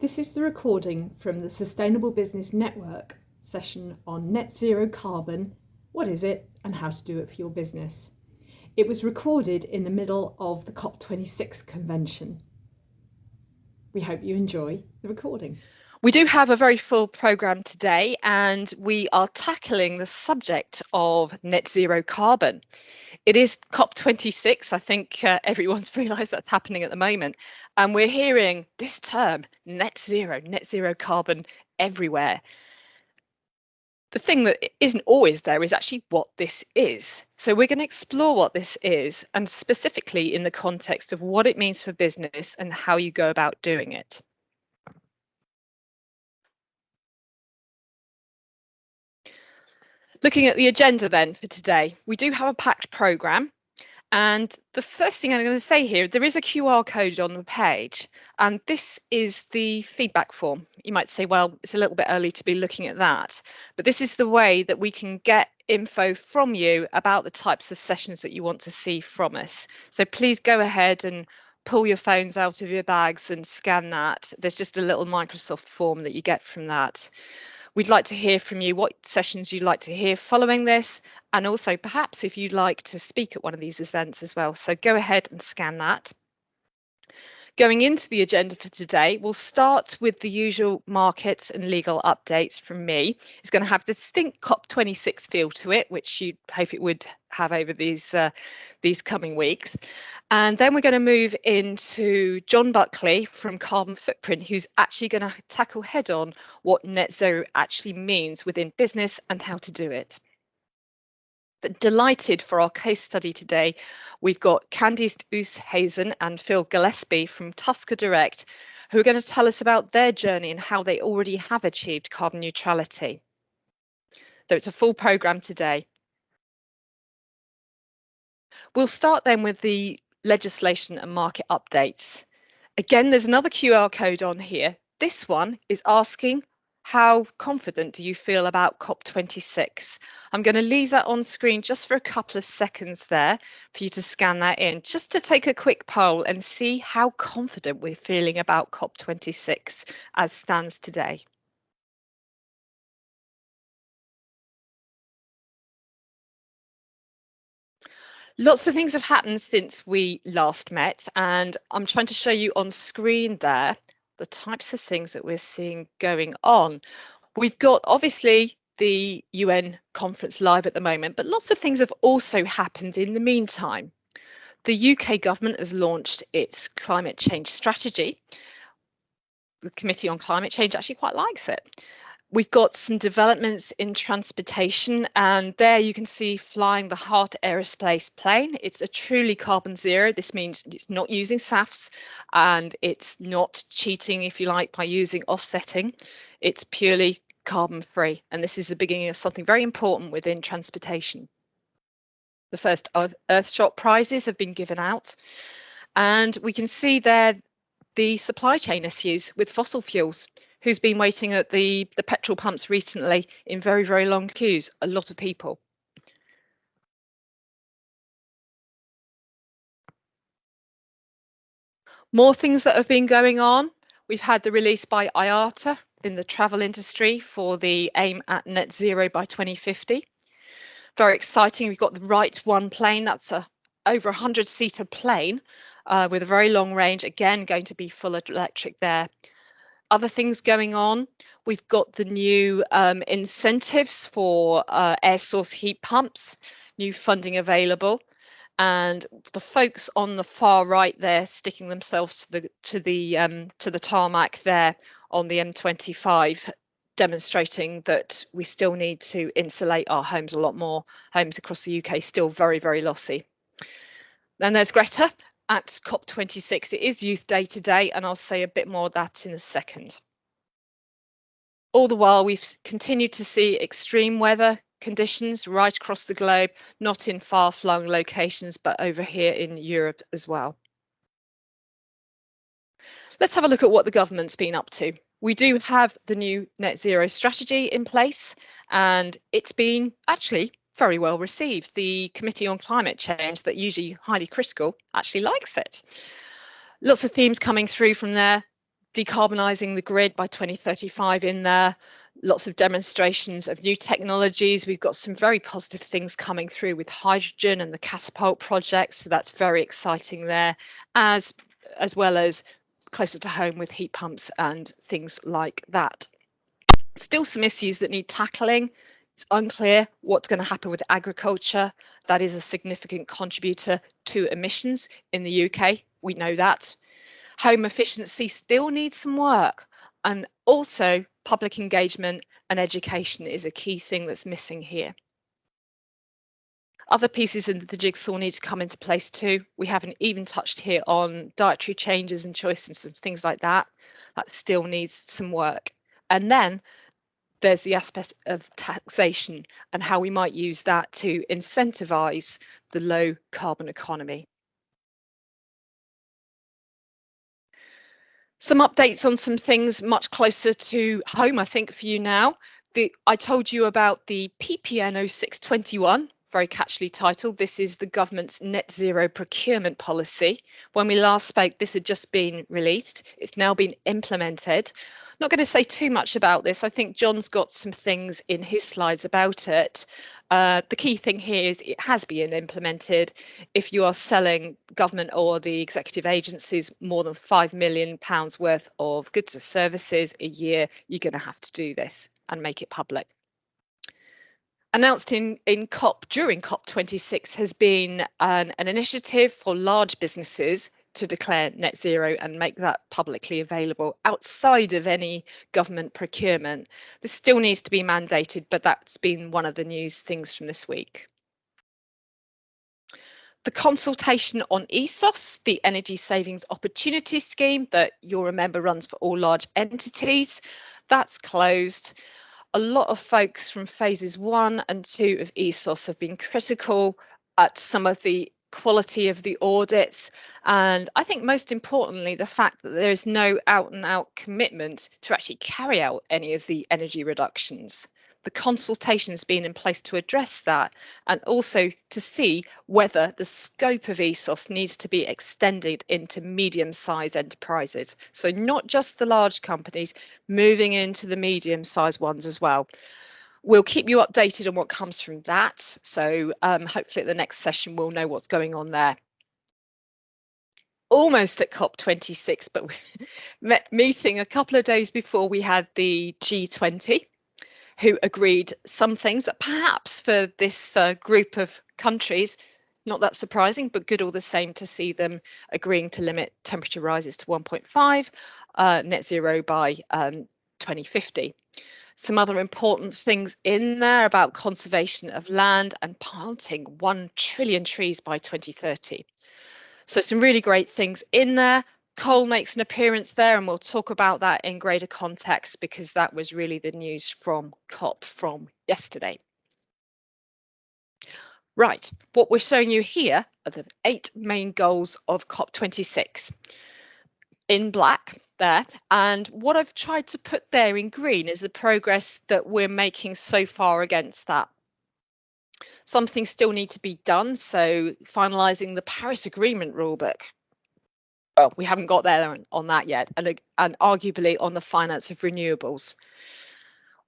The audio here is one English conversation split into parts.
This is the recording from the Sustainable Business Network session on net zero carbon, what is it and how to do it for your business. It was recorded in the middle of the COP26 convention. We hope you enjoy the recording. We do have a very full programme today, and we are tackling the subject of net zero carbon. It is COP26. I think everyone's realised that's happening at the moment. And we're hearing this term, net zero carbon everywhere. The thing that isn't always there is actually what this is. So we're going to explore what this is, and specifically in the context of what it means for business and how you go about doing it. Looking at the agenda then for today, we do have a packed programme. And the first thing I'm going to say here, there is a QR code on the page, and this is the feedback form. You might say, well, it's a little bit early to be looking at that, but this is the way that we can get info from you about the types of sessions that you want to see from us. So please go ahead and pull your phones out of your bags and scan that. There's just a little Microsoft form that you get from that. We'd like to hear from you what sessions you'd like to hear following this, and also perhaps if you'd like to speak at one of these events as well. So go ahead and scan that. Going into the agenda for today, we'll start with the usual markets and legal updates from me. It's going to have a distinct COP26 feel to it, which you'd hope it would have over these coming weeks. And then we're going to move into John Buckley from Carbon Footprint, who's actually going to tackle head on what net zero actually means within business and how to do it. But delighted for our case study today, we've got Candice Oosthuizen and Phil Gillespie from Tuskerdirect, who are going to tell us about their journey and how they already have achieved carbon neutrality. So it's a full programme today. We'll start then with the legislation and market updates. Again, there's another QR code on here. This one is asking, how confident do you feel about COP26? I'm going to leave that on screen just for a couple of seconds there for you to scan that in, just to take a quick poll and see how confident we're feeling about COP26 as stands today. Lots of things have happened since we last met, and I'm trying to show you on screen there the types of things that we're seeing going on. We've got obviously the UN conference live at the moment, but lots of things have also happened in the meantime. The UK government has launched its climate change strategy. The Committee on Climate Change actually quite likes it. We've got some developments in transportation, and there you can see flying the Heart Aerospace plane. It's a truly carbon zero. This means it's not using SAFs and it's not cheating, if you like, by using offsetting. It's purely carbon free, and this is the beginning of something very important within transportation. The first Earthshot prizes have been given out, and we can see there the supply chain issues with fossil fuels. Who's been waiting at the petrol pumps recently in very, very long queues? A lot of people. More things that have been going on. We've had the release by IATA in the travel industry for the aim at net zero by 2050. Very exciting. We've got the Right One plane. That's a over 100-seater plane with a very long range. Again, going to be full electric there. Other things going on, we've got the new incentives for air source heat pumps, new funding available, and the folks on the far right there sticking themselves to the tarmac there on the M25, demonstrating that we still need to insulate our homes a lot more. Homes across the UK still very, very lossy. Then there's Greta at COP26. It is Youth Day today, and I'll say a bit more of that in a second. All the while, we've continued to see extreme weather conditions right across the globe, not in far-flung locations, but over here in Europe as well. Let's have a look at what the government's been up to. We do have the new net zero strategy in place, and it's been actually very well received. The Committee on Climate Change, that usually highly critical, actually likes it. Lots of themes coming through from there. decarbonising the grid by 2035 in there, lots of demonstrations of new technologies. We've got some very positive things coming through with hydrogen and the catapult project, so that's very exciting there, as well as closer to home with heat pumps and things like that. Still some issues that need tackling. It's unclear what's going to happen with agriculture. That is a significant contributor to emissions in the UK. We know that. Home efficiency still needs some work, and also public engagement and education is a key thing that's missing here. Other pieces in the jigsaw need to come into place too. We haven't even touched here on dietary changes and choices and things like that. That still needs some work. And then there's the aspect of taxation and how we might use that to incentivise the low carbon economy. Some updates on some things much closer to home, I think, for you now. I told you about the PPN 0621, very catchily titled. This is the government's net zero procurement policy. When we last spoke, this had just been released. It's now been implemented. Not going to say too much about this. I think John's got some things in his slides about it. The key thing here is it has been implemented. If you are selling government or the executive agencies more than £5 million worth of goods or services a year, you're going to have to do this and make it public. Announced in COP during COP26 has been an initiative for large businesses to declare net zero and make that publicly available outside of any government procurement. This still needs to be mandated, but that's been one of the news things from this week. The consultation on ESOS, the Energy Savings Opportunity Scheme that you'll remember runs for all large entities, that's closed. A lot of folks from phases 1 and 2 of ESOS have been critical at some of the quality of the audits, and I think most importantly the fact that there is no out and out commitment to actually carry out any of the energy reductions. The consultation's been in place to address that, and also to see whether the scope of ESOS needs to be extended into medium-sized enterprises. So not just the large companies, moving into the medium-sized ones as well. We'll keep you updated on what comes from that. So hopefully at the next session we'll know what's going on there. Almost at COP26, but we meeting a couple of days before we had the G20, who agreed some things that perhaps for this group of countries, not that surprising, but good all the same to see them agreeing to limit temperature rises to 1.5, net zero by 2050. Some other important things in there about conservation of land and planting 1 trillion trees by 2030. So some really great things in there. Coal makes an appearance there, and we'll talk about that in greater context because that was really the news from COP from yesterday. Right, what we're showing you here are the 8 main goals of COP26 in black there, and what I've tried to put there in green is the progress that we're making so far against that. Some things still need to be done, so finalising the Paris Agreement rulebook. Well, we haven't got there on that yet, and arguably on the finance of renewables.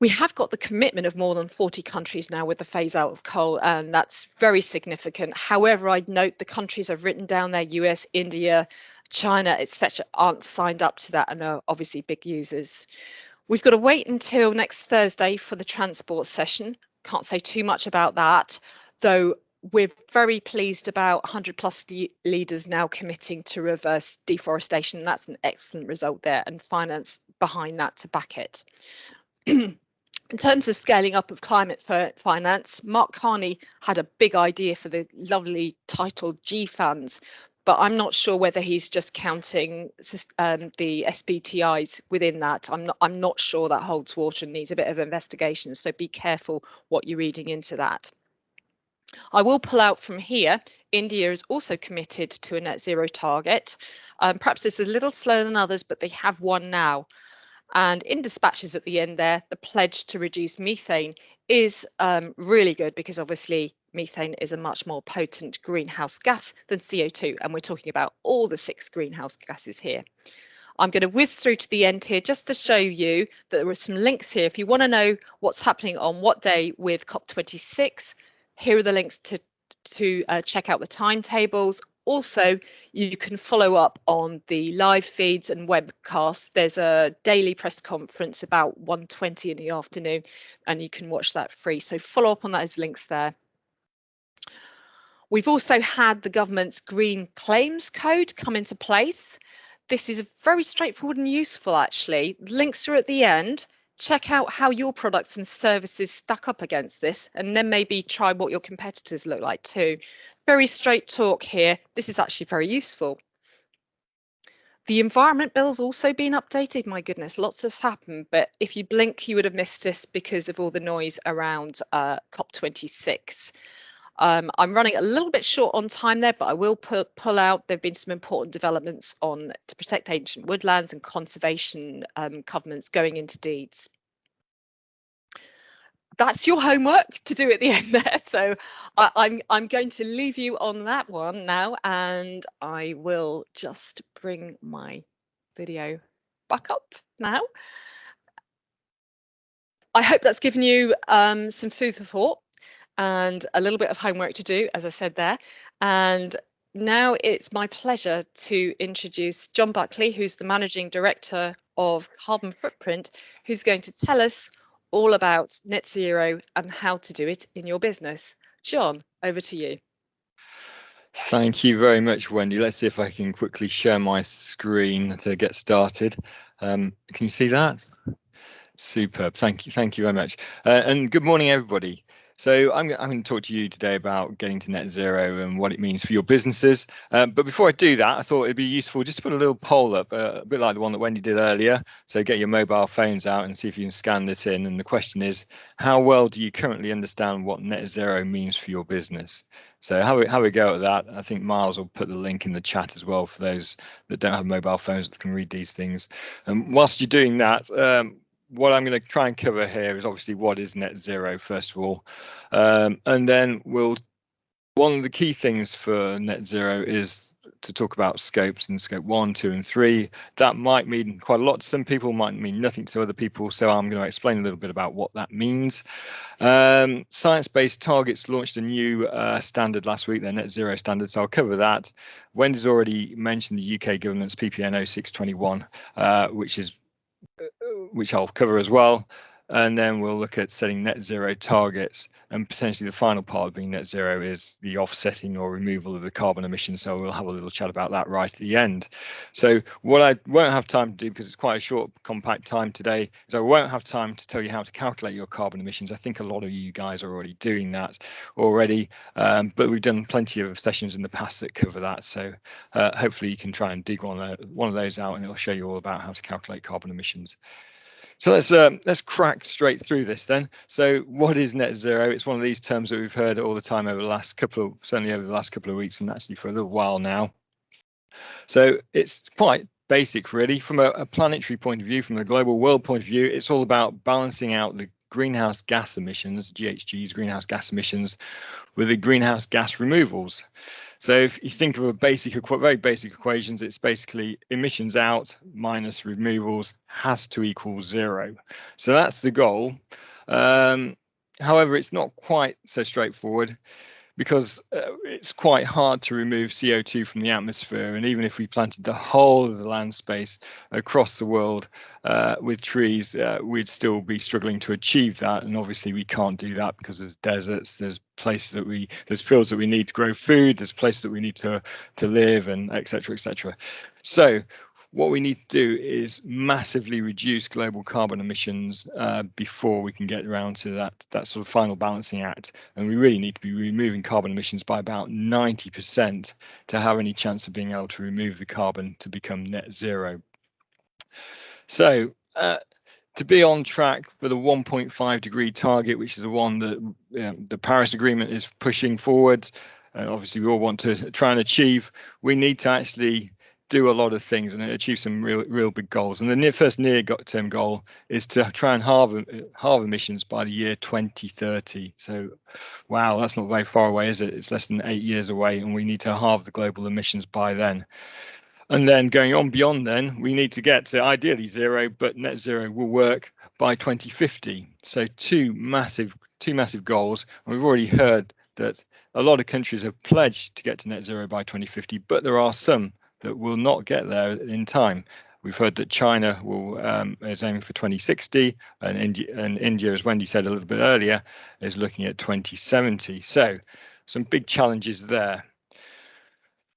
We have got the commitment of more than 40 countries now with the phase out of coal, and that's very significant. However, I'd note the countries have written down their US, India, China, etc., aren't signed up to that and are obviously big users. We've got to wait until next Thursday for the transport session. Can't say too much about that, though we're very pleased about 100 plus leaders now committing to reverse deforestation. That's an excellent result there, and finance behind that to back it. In terms of scaling up of climate finance, Mark Carney had a big idea for the lovely title G funds, but I'm not sure whether he's just counting the SBTIs within that. I'm not sure that holds water and needs a bit of investigation, so be careful what you're reading into that. I will pull out from here. India is also committed to a net zero target. Perhaps it's a little slower than others, but they have one now. And in dispatches at the end there, the pledge to reduce methane is really good because obviously methane is a much more potent greenhouse gas than CO2. And we're talking about all the 6 greenhouse gases here. I'm going to whiz through to the end here just to show you that there are some links here. If you want to know what's happening on what day with COP26, here are the links to check out the timetables. Also, you can follow up on the live feeds and webcasts. There's a daily press conference about 1:20 in the afternoon, and you can watch that free. So follow up on those links there. We've also had the government's Green Claims Code come into place. This is very straightforward and useful, actually. The links are at the end. Check out how your products and services stack up against this, and then maybe try what your competitors look like too. Very straight talk here. This is actually very useful. The Environment Bill's also been updated. My goodness, lots has happened, but if you blink, you would have missed this because of all the noise around COP26. I'm running a little bit short on time there, but I will pull out. There have been some important developments on to protect ancient woodlands and conservation covenants going into deeds. That's your homework to do at the end there. So I'm going to leave you on that one now, and I will just bring my video back up now. I hope that's given you some food for thought and a little bit of homework to do, as I said there. And now it's my pleasure to introduce John Buckley, who's the Managing Director of Carbon Footprint, who's going to tell us all about net zero and how to do it in your business. John, over to you. Thank you very much, Wendy. Let's see if I can quickly share my screen to get started. Can you see that? Superb. Thank you very much. And good morning, everybody. So I'm going to talk to you today about getting to net zero and what it means for your businesses. But before I do that, I thought it'd be useful just to put a little poll up, a bit like the one that Wendy did earlier. So get your mobile phones out and see if you can scan this in. And the question is, how well do you currently understand what net zero means for your business? So how we go at that? I think Miles will put the link in the chat as well for those that don't have mobile phones that can read these things. And whilst you're doing that, what I'm going to try and cover here is obviously what is net zero, first of all, and then one of the key things for net zero is to talk about scopes, and scope 1, 2 and 3. That might mean quite a lot to some people, might mean nothing to other people, so I'm going to explain a little bit about what that means. Science-based targets launched a new standard last week, their net zero standard, so I'll cover that. Wendy's already mentioned the UK government's PPN 0621, which I'll cover as well. And then we'll look at setting net zero targets, and potentially the final part of being net zero is the offsetting or removal of the carbon emissions. So we'll have a little chat about that right at the end. So what I won't have time to do, because it's quite a short, compact time today, is I won't have time to tell you how to calculate your carbon emissions. I think a lot of you guys are already doing that already, but we've done plenty of sessions in the past that cover that. So hopefully you can try and dig one of those out, and it'll show you all about how to calculate carbon emissions. So let's crack straight through this then. So what is net zero? It's one of these terms that we've heard all the time over the last certainly over the last couple of weeks, and actually for a little while now. So it's quite basic, really, from a planetary point of view, from a global world point of view. It's all about balancing out the greenhouse gas emissions, GHGs, greenhouse gas emissions, with the greenhouse gas removals. So if you think of very basic equations, it's basically emissions out minus removals has to equal 0. So that's the goal. However, it's not quite so straightforward, because it's quite hard to remove CO2 from the atmosphere. And even if we planted the whole of the land space across the world with trees, we'd still be struggling to achieve that. And obviously we can't do that because there's deserts, there's places there's fields that we need to grow food, there's places that we need to live, and etc. etc. So what we need to do is massively reduce global carbon emissions before we can get around to that sort of final balancing act. And we really need to be removing carbon emissions by about 90% to have any chance of being able to remove the carbon to become net zero. So to be on track for the 1.5 degree target, which is the one that the Paris Agreement is pushing forward, and obviously we all want to try and achieve, we need to actually do a lot of things and achieve some real big goals. And the first near-term goal is to try and halve emissions by the year 2030. So, wow, that's not very far away, is it? It's less than 8 years away, and we need to halve the global emissions by then. And then going on beyond then, we need to get to ideally zero, but net zero will work by 2050. So two massive goals. And we've already heard that a lot of countries have pledged to get to net zero by 2050, but there are some that will not get there in time. We've heard that China is aiming for 2060, and India, as Wendy said a little bit earlier, is looking at 2070. So some big challenges there.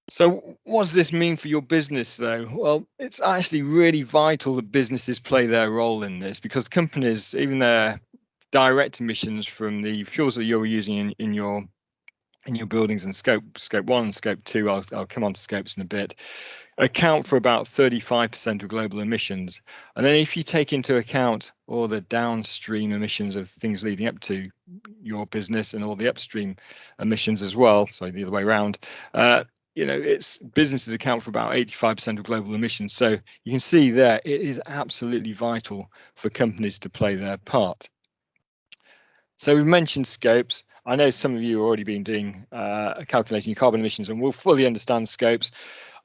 So what does this mean for your business, though? Well, it's actually really vital that businesses play their role in this, because companies, even their direct emissions from the fuels that you're using in your buildings, and scope 1 and scope 2, I'll come on to scopes in a bit, account for about 35% of global emissions. And then if you take into account all the downstream emissions of things leading up to your business and all the upstream emissions as well, so the other way around, it's businesses account for about 85% of global emissions. So you can see there, it is absolutely vital for companies to play their part. So we've mentioned scopes. I know some of you have already been doing calculating your carbon emissions and will fully understand scopes.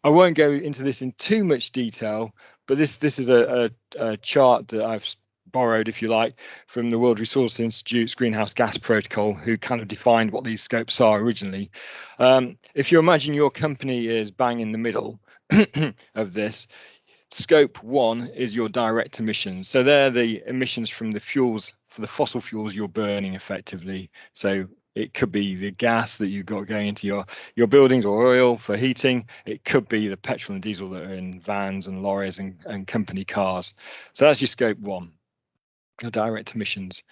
I won't go into this in too much detail, but this is a chart that I've borrowed, if you like, from the World Resources Institute's Greenhouse Gas Protocol, who kind of defined what these scopes are originally. If you imagine your company is bang in the middle of this, Scope 1 is your direct emissions. So they're the emissions from the fuels, for the fossil fuels you're burning effectively. So it could be the gas that you've got going into your buildings, or oil for heating. It could be the petrol and diesel that are in vans and lorries and company cars. So that's your Scope 1, your direct emissions.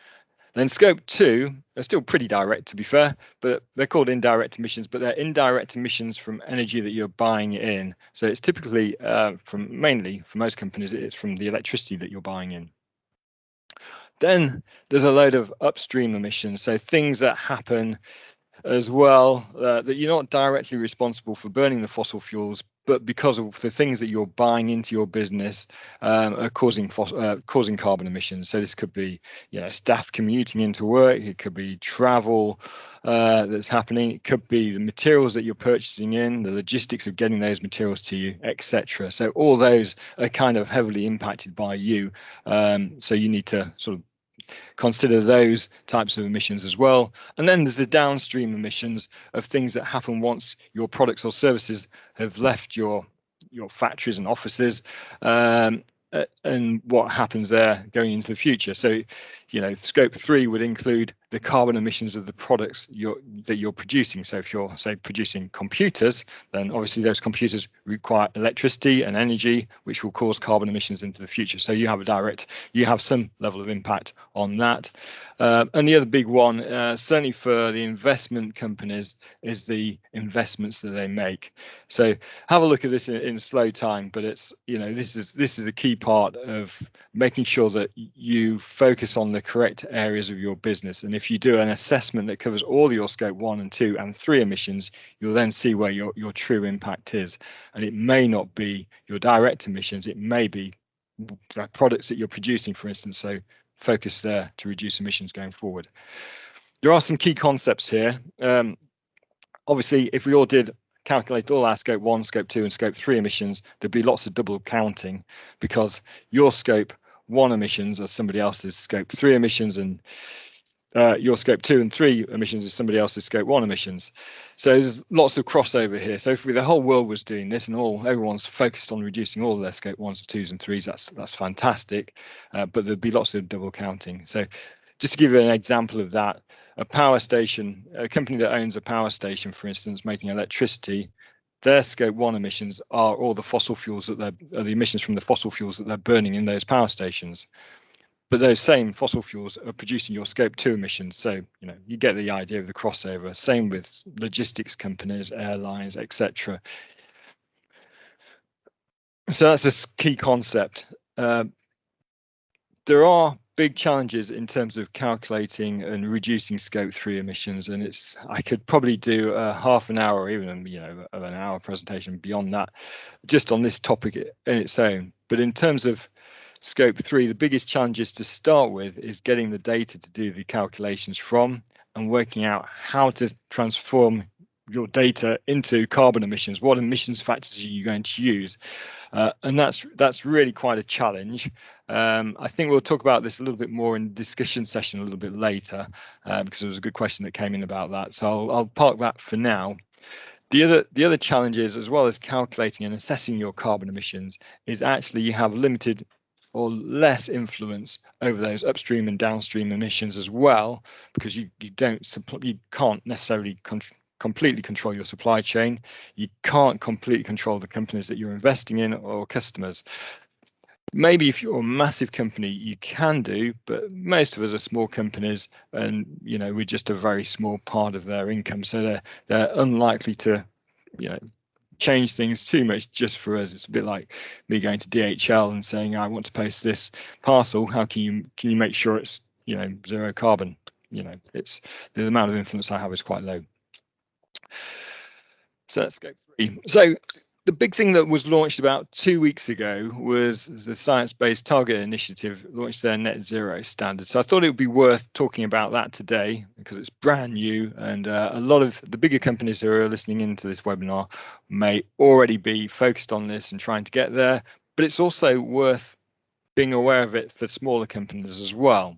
Then Scope 2, they're still pretty direct, to be fair, but they're called indirect emissions, but they're indirect emissions from energy that you're buying in. So it's typically mainly for most companies, it's from the electricity that you're buying in. Then there's a load of upstream emissions, so things that happen as well, that you're not directly responsible for burning the fossil fuels, but because of the things that you're buying into your business are causing carbon emissions. So this could be, staff commuting into work. It could be travel that's happening. It could be the materials that you're purchasing in, the logistics of getting those materials to you, etc. So all those are kind of heavily impacted by you. So you need to sort of consider those types of emissions as well. And then there's the downstream emissions of things that happen once your products or services have left your factories and offices, and what happens there going into the future. So, Scope 3 would include the carbon emissions of the products that you're producing. So if you're, say, producing computers, then obviously those computers require electricity and energy, which will cause carbon emissions into the future. So you have some level of impact on that. And the other big one, certainly for the investment companies, is the investments that they make. So have a look at this in slow time, but it's, this is a key part of making sure that you focus on the correct areas of your business. And if you do an assessment that covers all your Scope 1 and 2 and 3 emissions, you'll then see where your true impact is. And it may not be your direct emissions, it may be the products that you're producing, for instance. So focus there to reduce emissions going forward. There are some key concepts here. Obviously, if we all did calculate all our Scope 1, Scope 2 and Scope 3 emissions, there'd be lots of double counting, because your Scope 1 emissions are somebody else's Scope 3 emissions, and your Scope 2 and 3 emissions is somebody else's Scope 1 emissions. So there's lots of crossover here. So if the whole world was doing this and everyone's focused on reducing all of their Scope 1s, 2s and 3s, that's fantastic, but there'd be lots of double counting. So just to give you an example of that, a power station, a company that owns a power station, for instance, making electricity, their Scope 1 emissions are all the fossil fuels the emissions from the fossil fuels that they're burning in those power stations. But those same fossil fuels are producing your Scope 2 emissions. So, you get the idea of the crossover. Same with logistics companies, airlines, etc. So that's a key concept. There are big challenges in terms of calculating and reducing Scope 3 emissions, and I could probably do a half an hour or even of an hour presentation beyond that just on this topic in its own. But in terms of Scope 3, the biggest challenges to start with is getting the data to do the calculations from, and working out how to transform your data into carbon emissions. What emissions factors are you going to use? And that's really quite a challenge. I think we'll talk about this a little bit more in the discussion session a little bit later, because there was a good question that came in about that. So I'll park that for now. The other challenges, as well as calculating and assessing your carbon emissions, is actually you have limited or less influence over those upstream and downstream emissions as well, because you can't necessarily completely control your supply chain. You can't completely control the companies that you're investing in or customers. Maybe if you're a massive company, you can do, but most of us are small companies, and we're just a very small part of their income, so they're unlikely to change things too much just for us. It's a bit like me going to DHL and saying, I want to post this parcel. How can you make sure it's zero carbon? It's the amount of influence I have is quite low. So let's go 3. So the big thing that was launched about 2 weeks ago was the Science Based Target Initiative launched their net zero standard. So I thought it would be worth talking about that today because it's brand new, and a lot of the bigger companies who are listening into this webinar may already be focused on this and trying to get there, but it's also worth being aware of it for smaller companies as well.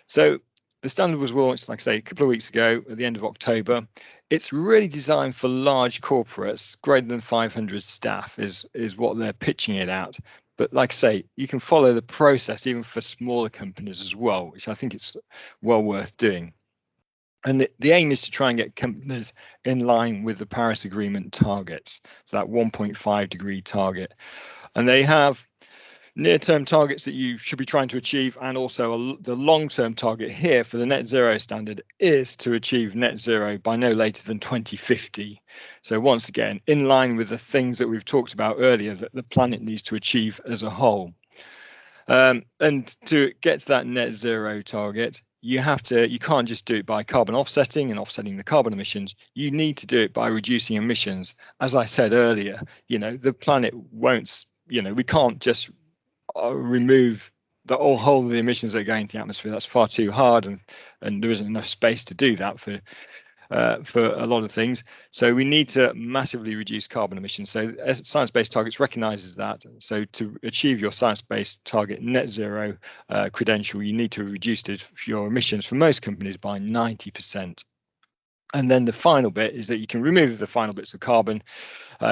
So the standard was launched, like I say, a couple of weeks ago at the end of October. It's really designed for large corporates, greater than 500 staff is what they're pitching it at. But like I say, you can follow the process even for smaller companies as well, which I think it's well worth doing. And the aim is to try and get companies in line with the Paris Agreement targets, so that 1.5 degree target. And they have near-term targets that you should be trying to achieve, and also the long-term target here for the net zero standard is to achieve net zero by no later than 2050. So once again, in line with the things that we've talked about earlier that the planet needs to achieve as a whole. And to get to that net zero target, you can't just do it by carbon offsetting and offsetting the carbon emissions. You need to do it by reducing emissions. As I said earlier, the planet won't, we can't just remove the whole of the emissions that are going into the atmosphere. That's far too hard, and there isn't enough space to do that for a lot of things. So we need to massively reduce carbon emissions. So science-based targets recognizes that. So to achieve your science-based target net zero credential, you need to reduce your emissions for most companies by 90%. And then the final bit is that you can remove the final bits of carbon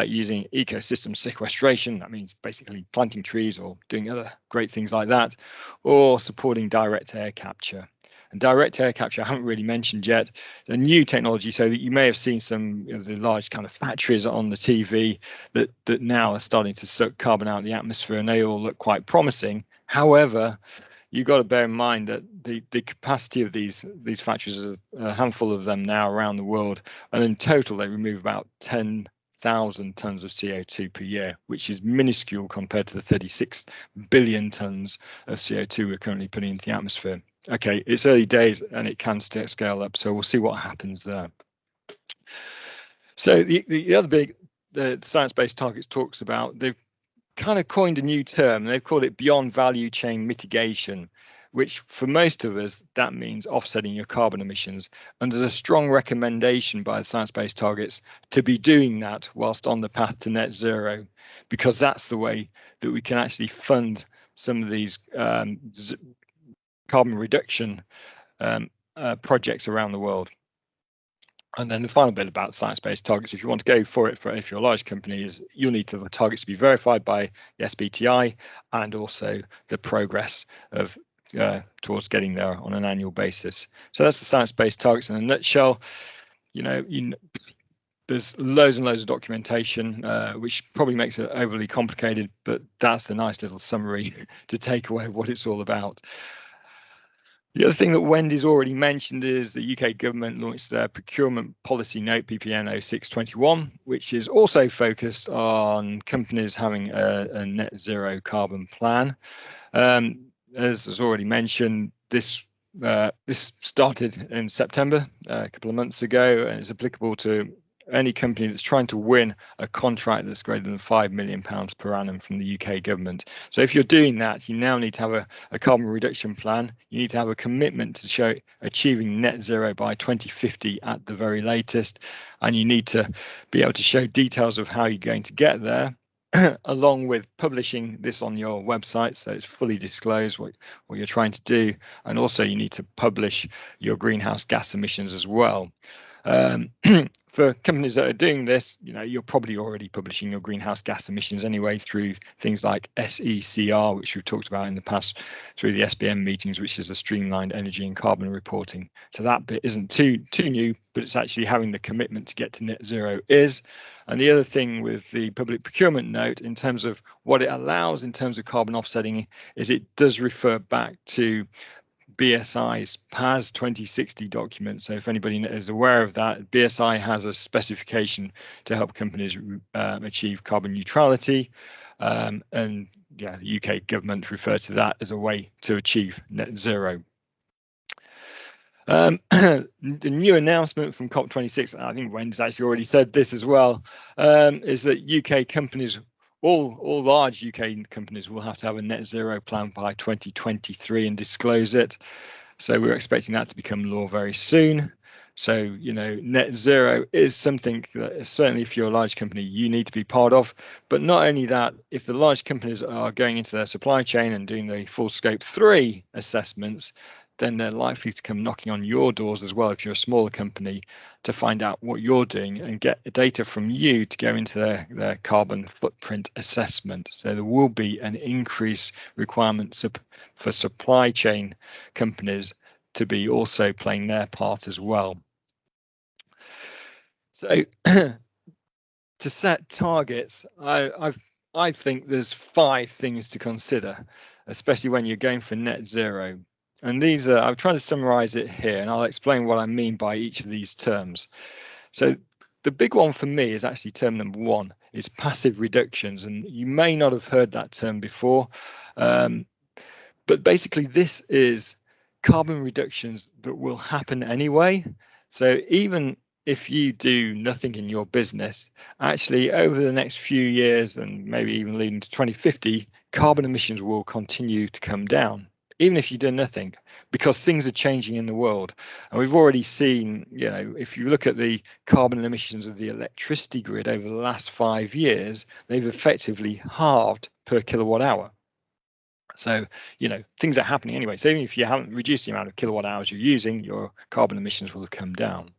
using ecosystem sequestration. That means basically planting trees or doing other great things like that, or supporting direct air capture. And direct air capture I haven't really mentioned yet. The new technology, so that you may have seen some of the large kind of factories on the TV that now are starting to suck carbon out of the atmosphere, and they all look quite promising. However, you've got to bear in mind that the capacity of these factories, a handful of them now around the world, and in total they remove about 10,000 tons of CO2 per year, which is minuscule compared to the 36 billion tons of CO2 we're currently putting into the atmosphere. Okay, it's early days and it can scale up, so we'll see what happens there. So the other big, the science-based targets talks about, they've kind of coined a new term. They've called it beyond value chain mitigation, which for most of us, that means offsetting your carbon emissions. And there's a strong recommendation by the science-based targets to be doing that whilst on the path to net zero, because that's the way that we can actually fund some of these carbon reduction projects around the world. And then the final bit about science-based targets, if you want to go for it, if you're a large company, is you'll need the targets to be verified by the SBTi, and also the progress of towards getting there on an annual basis. So that's the science-based targets in a nutshell. There's loads and loads of documentation, which probably makes it overly complicated, but that's a nice little summary to take away what it's all about. The other thing that Wendy's already mentioned is the UK government launched their procurement policy note, PPN 0621, which is also focused on companies having a net zero carbon plan. As was already mentioned, this started in September, a couple of months ago, and it's applicable to any company that's trying to win a contract that's greater than £5 million per annum from the UK government. So if you're doing that, you now need to have a carbon reduction plan. You need to have a commitment to show achieving net zero by 2050 at the very latest, and you need to be able to show details of how you're going to get there, along with publishing this on your website so it's fully disclosed what you're trying to do. And also you need to publish your greenhouse gas emissions as well. For companies that are doing this, you're probably already publishing your greenhouse gas emissions anyway through things like SECR, which we've talked about in the past, through the SBM meetings, which is the streamlined energy and carbon reporting. So that bit isn't too new, but it's actually having the commitment to get to net zero is. And the other thing with the public procurement note, in terms of what it allows in terms of carbon offsetting, is it does refer back to BSI's PAS 2060 document. So if anybody is aware of that, BSI has a specification to help companies achieve carbon neutrality. And yeah, the UK government referred to that as a way to achieve net zero. The new announcement from COP26, I think Wendy's actually already said this as well, is that UK companies, all large UK companies, will have to have a net zero plan by 2023 and disclose it. So we're expecting that to become law very soon. So, net zero is something that certainly if you're a large company, you need to be part of. But not only that, if the large companies are going into their supply chain and doing the full scope 3 assessments, then they're likely to come knocking on your doors as well if you're a smaller company, to find out what you're doing and get data from you to go into their carbon footprint assessment. So there will be an increased requirement for supply chain companies to be also playing their part as well. So to set targets, I think there's 5 things to consider, especially when you're going for net zero. And these are, I've tried to summarize it here, and I'll explain what I mean by each of these terms. So the big one for me is actually term number 1, is passive reductions. And you may not have heard that term before, but basically this is carbon reductions that will happen anyway. So even if you do nothing in your business, actually over the next few years and maybe even leading to 2050, carbon emissions will continue to come down, even if you do nothing, because things are changing in the world. And we've already seen, if you look at the carbon emissions of the electricity grid over the last 5 years, they've effectively halved per kilowatt hour. So, things are happening anyway. So even if you haven't reduced the amount of kilowatt hours you're using, your carbon emissions will have come down.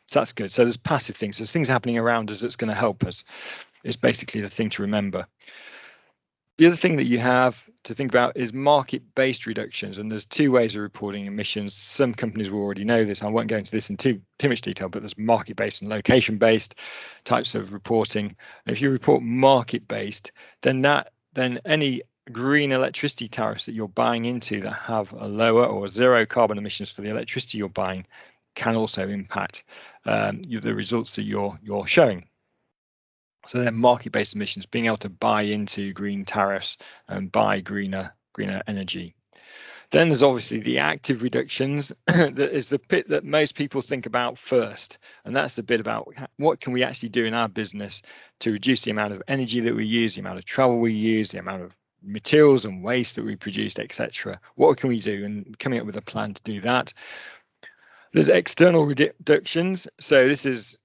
So that's good. So there's passive things. There's things happening around us that's going to help us. It's basically the thing to remember. The other thing that you have to think about is market-based reductions, and there's 2 ways of reporting emissions. Some companies will already know this. I won't go into this in too much detail, but there's market-based and location-based types of reporting. And if you report market-based, then any green electricity tariffs that you're buying into that have a lower or 0 carbon emissions for the electricity you're buying can also impact the results that you're showing. So they're market-based emissions, being able to buy into green tariffs and buy greener energy. Then there's obviously the active reductions. That is the bit that most people think about first. And that's the bit about what can we actually do in our business to reduce the amount of energy that we use, the amount of travel we use, the amount of materials and waste that we produced, etc. What can we do? And coming up with a plan to do that. There's external reductions. So this is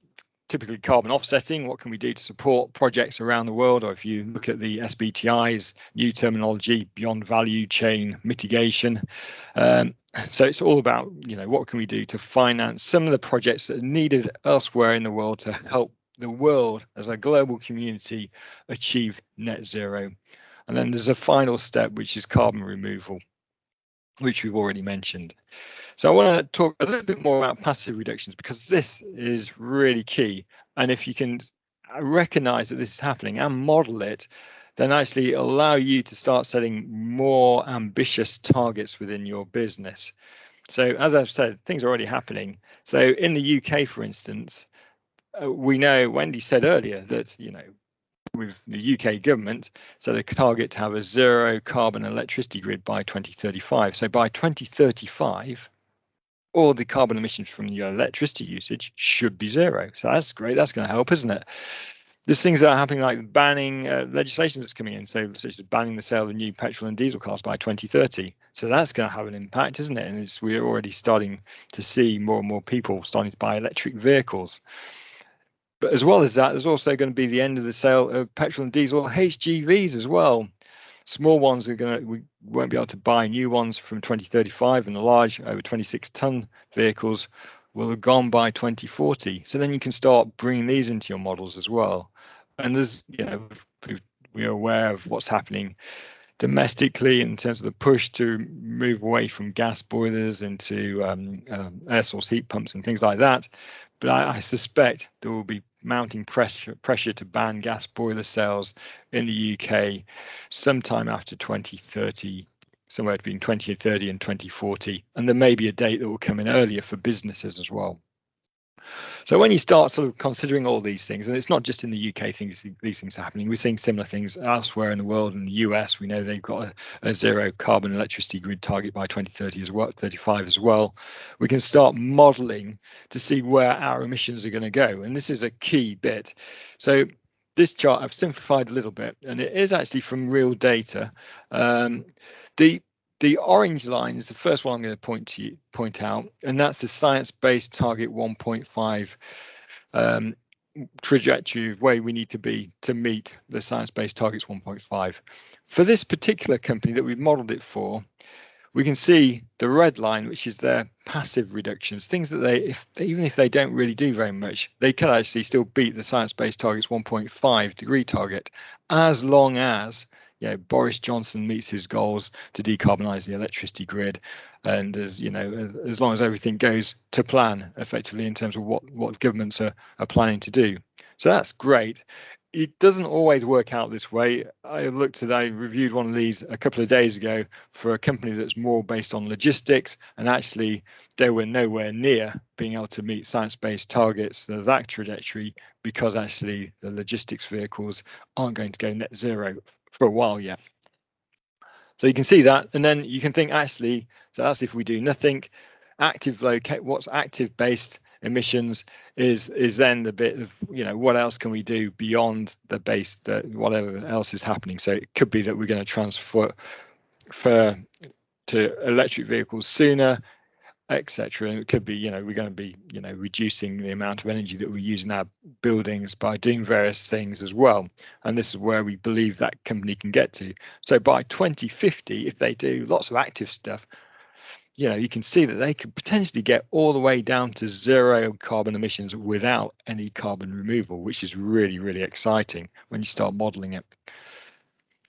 typically carbon offsetting. What can we do to support projects around the world? Or if you look at the SBTI's new terminology, beyond value chain mitigation. So it's all about, what can we do to finance some of the projects that are needed elsewhere in the world to help the world as a global community achieve net zero. And then there's a final step, which is carbon removal, which we've already mentioned. So I want to talk a little bit more about passive reductions, because this is really key. And if you can recognize that this is happening and model it, then actually allow you to start setting more ambitious targets within your business. So as I've said, things are already happening. So in the UK, for instance, we know Wendy said earlier that, with the UK government, so the target to have a 0 carbon electricity grid by 2035. So by 2035, or the carbon emissions from your electricity usage should be zero. So that's great. That's going to help, isn't it? There's things that are happening, like banning legislation that's coming in, so such as banning the sale of new petrol and diesel cars by 2030. So that's going to have an impact, isn't it? And we're already starting to see more and more people starting to buy electric vehicles. But as well as that, there's also going to be the end of the sale of petrol and diesel HGVs as well. Small ones we won't be able to buy new ones from 2035, and the large over 26-ton vehicles will have gone by 2040. So then you can start bringing these into your models as well. And there's, we're aware of what's happening domestically in terms of the push to move away from gas boilers into air source heat pumps and things like that. But I suspect there will be mounting pressure to ban gas boiler sales in the UK sometime after 2030, somewhere between 2030 and 2040. And there may be a date that will come in earlier for businesses as well. So when you start sort of considering all these things, and it's not just in the UK these things are happening, we're seeing similar things elsewhere in the world. In the US, we know they've got a zero carbon electricity grid target by 2030 as well, 35 as well. We can start modeling to see where our emissions are going to go. And this is a key bit. So this chart I've simplified a little bit, and it is actually from real data. The orange line is the first one I'm going to point out, and that's the science-based target 1.5 trajectory of where we need to be to meet the science-based targets 1.5. For this particular company that we've modeled it for, we can see the red line, which is their passive reductions, things that even if they don't really do very much, they can actually still beat the science-based targets 1.5 degree target, as long as Boris Johnson meets his goals to decarbonise the electricity grid, and as long as everything goes to plan effectively in terms of what governments are planning to do. So that's great. It doesn't always work out this way. I reviewed one of these a couple of days ago for a company that's more based on logistics, and actually they were nowhere near being able to meet science-based targets of that trajectory, because actually the logistics vehicles aren't going to go net zero for a while yet. So you can see that, and then you can think actually, so that's if we do nothing. What's active based emissions is then the bit of what else can we do beyond the base, that whatever else is happening. So it could be that we're going to transfer to electric vehicles sooner, etc. And it could be we're going to be reducing the amount of energy that we use in our buildings by doing various things as well. And this is where we believe that company can get to. So by 2050, if they do lots of active stuff, you can see that they could potentially get all the way down to zero carbon emissions without any carbon removal, which is really, really exciting when you start modeling it.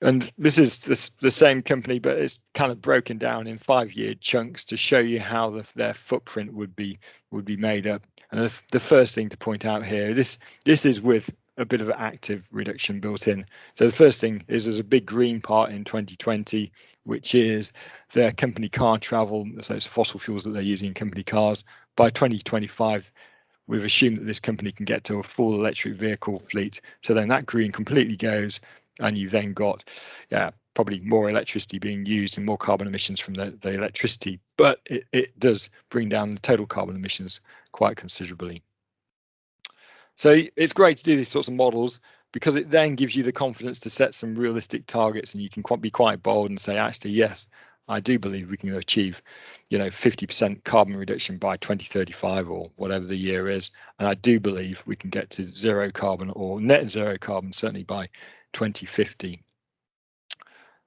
And this is the same company, but it's kind of broken down in 5-year chunks to show you how their footprint would be made up. And the first thing to point out here, this is with a bit of active reduction built in. So the first thing is there's a big green part in 2020, which is their company car travel. So it's fossil fuels that they're using in company cars. By 2025, we've assumed that this company can get to a full electric vehicle fleet. So then that green completely goes, and you've then got probably more electricity being used and more carbon emissions from the electricity, but it does bring down the total carbon emissions quite considerably. So it's great to do these sorts of models, because it then gives you the confidence to set some realistic targets, and you can be quite bold and say, actually, yes, I do believe we can achieve 50% carbon reduction by 2035 or whatever the year is, and I do believe we can get to zero carbon or net zero carbon certainly by 2050.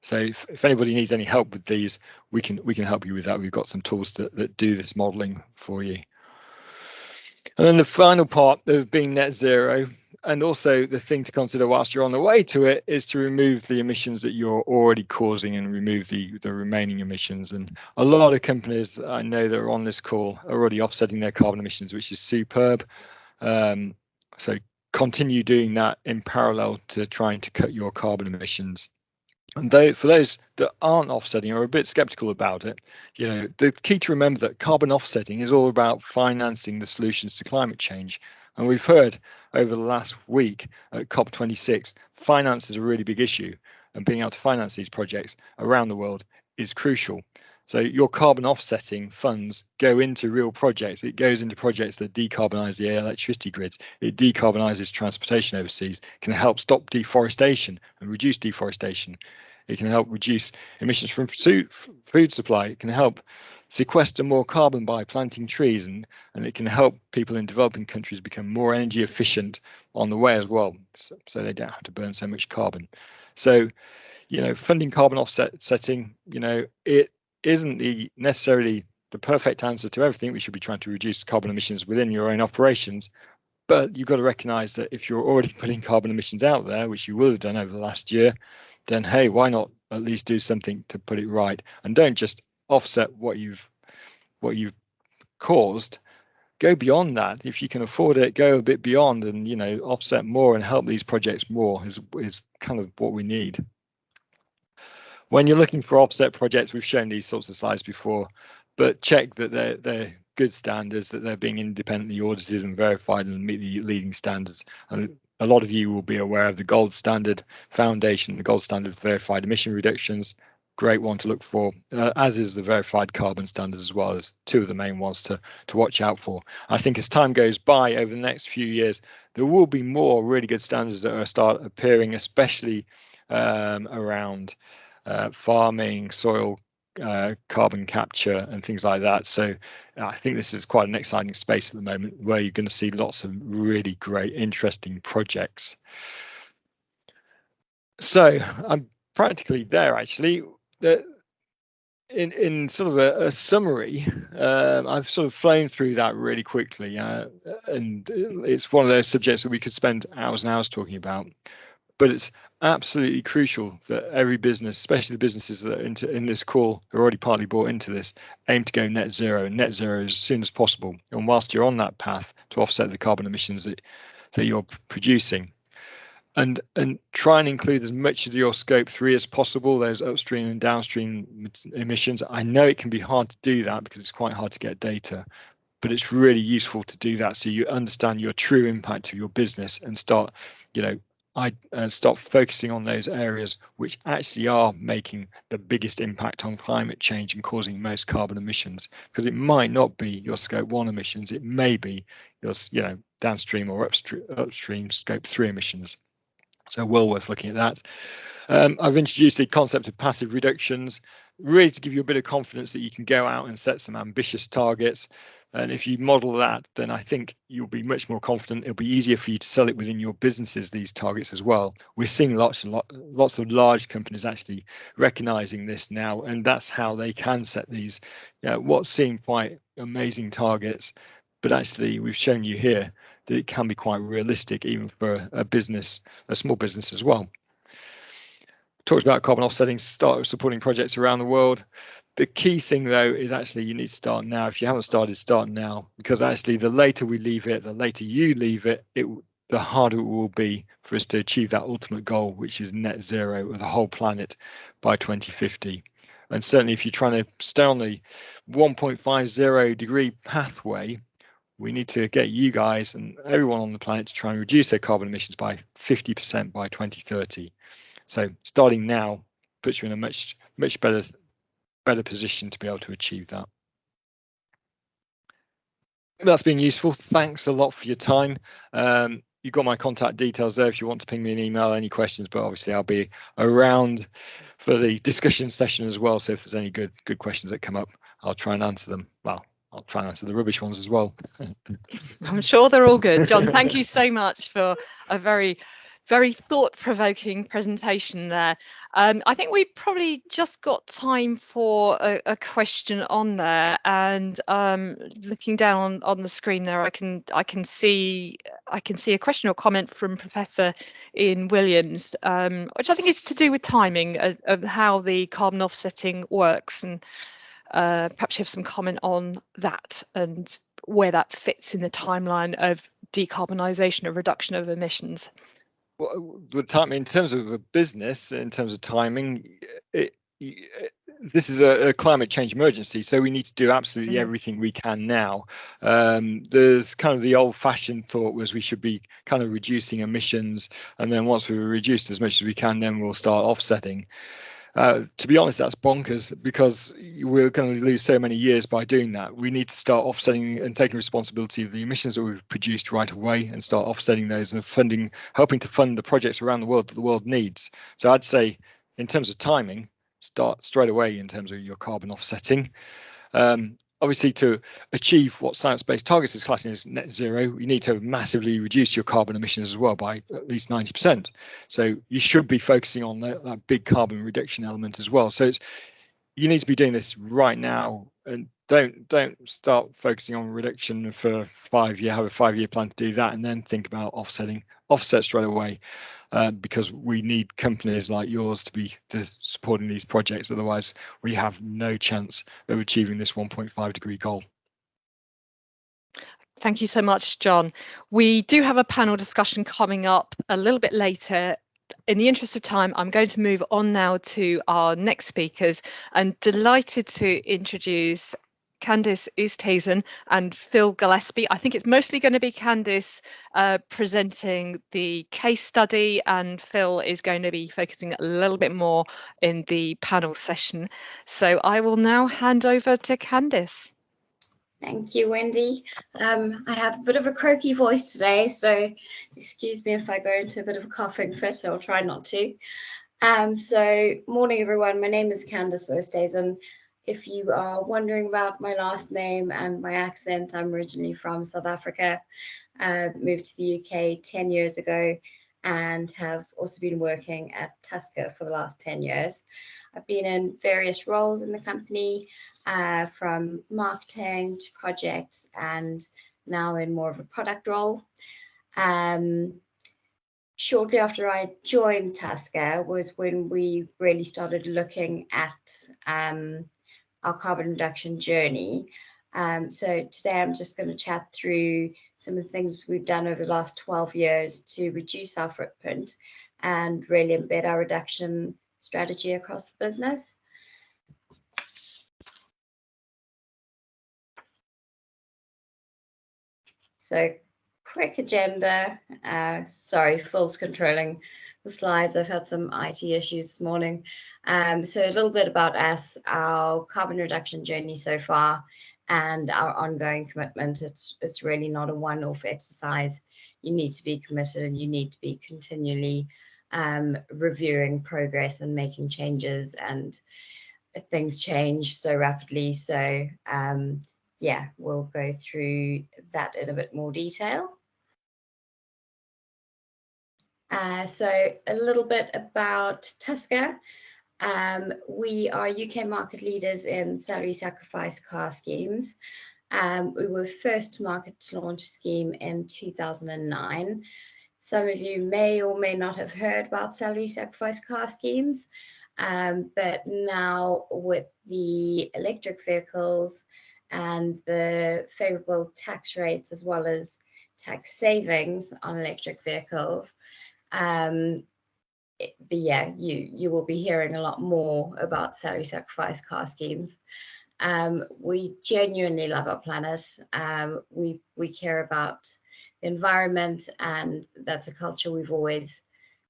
So if anybody needs any help with these, we can help you with that. We've got some tools that do this modeling for you. And then the final part of being net zero, and also the thing to consider whilst you're on the way to it, is to remove the emissions that you're already causing and remove the remaining emissions. And a lot of companies I know that are on this call are already offsetting their carbon emissions, which is superb. So continue doing that in parallel to trying to cut your carbon emissions. And for those that aren't offsetting or are a bit skeptical about it, the key to remember that carbon offsetting is all about financing the solutions to climate change. And we've heard over the last week at COP26, finance is a really big issue, and being able to finance these projects around the world is crucial. So your carbon offsetting funds go into real projects. It goes into projects that decarbonise the electricity grids. It decarbonises transportation overseas, can help stop deforestation and reduce deforestation. It can help reduce emissions from food supply. It can help sequester more carbon by planting trees, and it can help people in developing countries become more energy efficient on the way as well, so they don't have to burn so much carbon. So, funding carbon offsetting, it isn't necessarily the perfect answer to everything. We should be trying to reduce carbon emissions within your own operations, but you've got to recognize that if you're already putting carbon emissions out there, which you will have done over the last year, then hey, why not at least do something to put it right? And don't just offset what you've caused. Go beyond that. If you can afford it, go a bit beyond and offset more and help these projects more is kind of what we need. When you're looking for offset projects, we've shown these sorts of slides before, but check that they're good standards, that they're being independently audited and verified and meet the leading standards. And a lot of you will be aware of the gold standard foundation, the gold standard verified emission reductions. Great one to look for, as is the verified carbon standard as well, as two of the main ones to watch out for. I think as time goes by over the next few years, there will be more really good standards that will start appearing, especially around farming, soil carbon capture and things like that. So I think this is quite an exciting space at the moment where you're going to see lots of really great, interesting projects. So I'm practically there actually. In sort of a summary, I've sort of flown through that really quickly, and it's one of those subjects that we could spend hours and hours talking about. But it's absolutely crucial that every business, especially the businesses that are in this call, who are already partly bought into this, aim to go net zero as soon as possible. And whilst you're on that path to offset the carbon emissions that you're producing, and try and include as much of your scope 3 as possible, those upstream and downstream emissions. I know it can be hard to do that because it's quite hard to get data, but it's really useful to do that so you understand your true impact of your business and start, start focusing on those areas which actually are making the biggest impact on climate change and causing most carbon emissions. Because it might not be your scope 1 emissions, it may be your downstream or upstream scope 3 emissions. So well worth looking at that. I've introduced the concept of passive reductions, really to give you a bit of confidence that you can go out and set some ambitious targets. And if you model that, then I think you'll be much more confident. It'll be easier for you to sell it within your businesses, these targets as well. We're seeing lots of large companies actually recognizing this now, and that's how they can set these, what seem quite amazing targets. But actually, we've shown you here that it can be quite realistic, even for a business, a small business as well. Talked about carbon offsetting, start supporting projects around the world. The key thing, though, is actually you need to start now. If you haven't started, start now, because actually the later we leave it, the later you leave it, the harder it will be for us to achieve that ultimate goal, which is net zero of the whole planet by 2050. And certainly if you're trying to stay on the 1.50 degree pathway, we need to get you guys and everyone on the planet to try and reduce their carbon emissions by 50% by 2030. So starting now puts you in a much better position to be able to achieve that. That's been useful. Thanks a lot for your time. You've got my contact details there if you want to ping me an email, any questions, but obviously I'll be around for the discussion session as well. So if there's any good questions that come up, I'll try and answer them. Well, I'll try and answer the rubbish ones as well. I'm sure they're all good. John, thank you so much for a very thought-provoking presentation there. I think we probably just got time for a question on there, and looking down on the screen there, I can see a question or comment from Professor Ian Williams, which I think is to do with timing of how the carbon offsetting works, and perhaps you have some comment on that and where that fits in the timeline of decarbonisation or reduction of emissions. Well, in terms of a business, in terms of timing, this is a climate change emergency, so we need to do absolutely everything we can now. There's kind of the old-fashioned thought was we should be kind of reducing emissions, and then once we've reduced as much as we can, then we'll start offsetting. To be honest, that's bonkers, because we're going to lose so many years by doing that. We need to start offsetting and taking responsibility of the emissions that we've produced right away, and start offsetting those and helping to fund the projects around the world that the world needs. So I'd say, in terms of timing, start straight away in terms of your carbon offsetting. Obviously, to achieve what science-based targets is classing as net zero, you need to massively reduce your carbon emissions as well by at least 90%. So you should be focusing on that big carbon reduction element as well. So you need to be doing this right now, and don't start focusing on reduction for 5 year. Have a 5-year plan to do that, and then think about offsetting. Offset straight away. Because we need companies like yours to be supporting these projects. Otherwise, we have no chance of achieving this 1.5 degree goal. Thank you so much, John. We do have a panel discussion coming up a little bit later. In the interest of time, I'm going to move on now to our next speakers, and delighted to introduce Candice Oosthuizen and Phil Gillespie. I think it's mostly going to be Candice presenting the case study, and Phil is going to be focusing a little bit more in the panel session. So I will now hand over to Candice. Thank you, Wendy. I have a bit of a croaky voice today, so excuse me if I go into a bit of a coughing fit. I'll try not to. So morning, everyone. My name is Candice Oosthuizen. If you are wondering about my last name and my accent, I'm originally from South Africa. Moved to the UK 10 years ago, and have also been working at Tusker for the last 10 years. I've been in various roles in the company, from marketing to projects, and now in more of a product role. Shortly after I joined Tusker was when we really started looking at our carbon reduction journey. So today I'm just going to chat through some of the things we've done over the last 12 years to reduce our footprint and really embed our reduction strategy across the business. So quick agenda. Sorry, Phil's controlling the slides. I've had some IT issues this morning. So a little bit about us, our carbon reduction journey so far, and our ongoing commitment. It's really not a one-off exercise. You need to be committed, and you need to be continually reviewing progress and making changes, and things change so rapidly. So yeah, we'll go through that in a bit more detail. So a little bit about Tusker. We are UK market leaders in salary sacrifice car schemes. We were first to market to launch a scheme in 2009. Some of you may or may not have heard about salary sacrifice car schemes, but now with the electric vehicles and the favourable tax rates, as well as tax savings on electric vehicles, yeah, you will be hearing a lot more about salary sacrifice car schemes. We genuinely love our planet. We care about the environment, and that's a culture we've always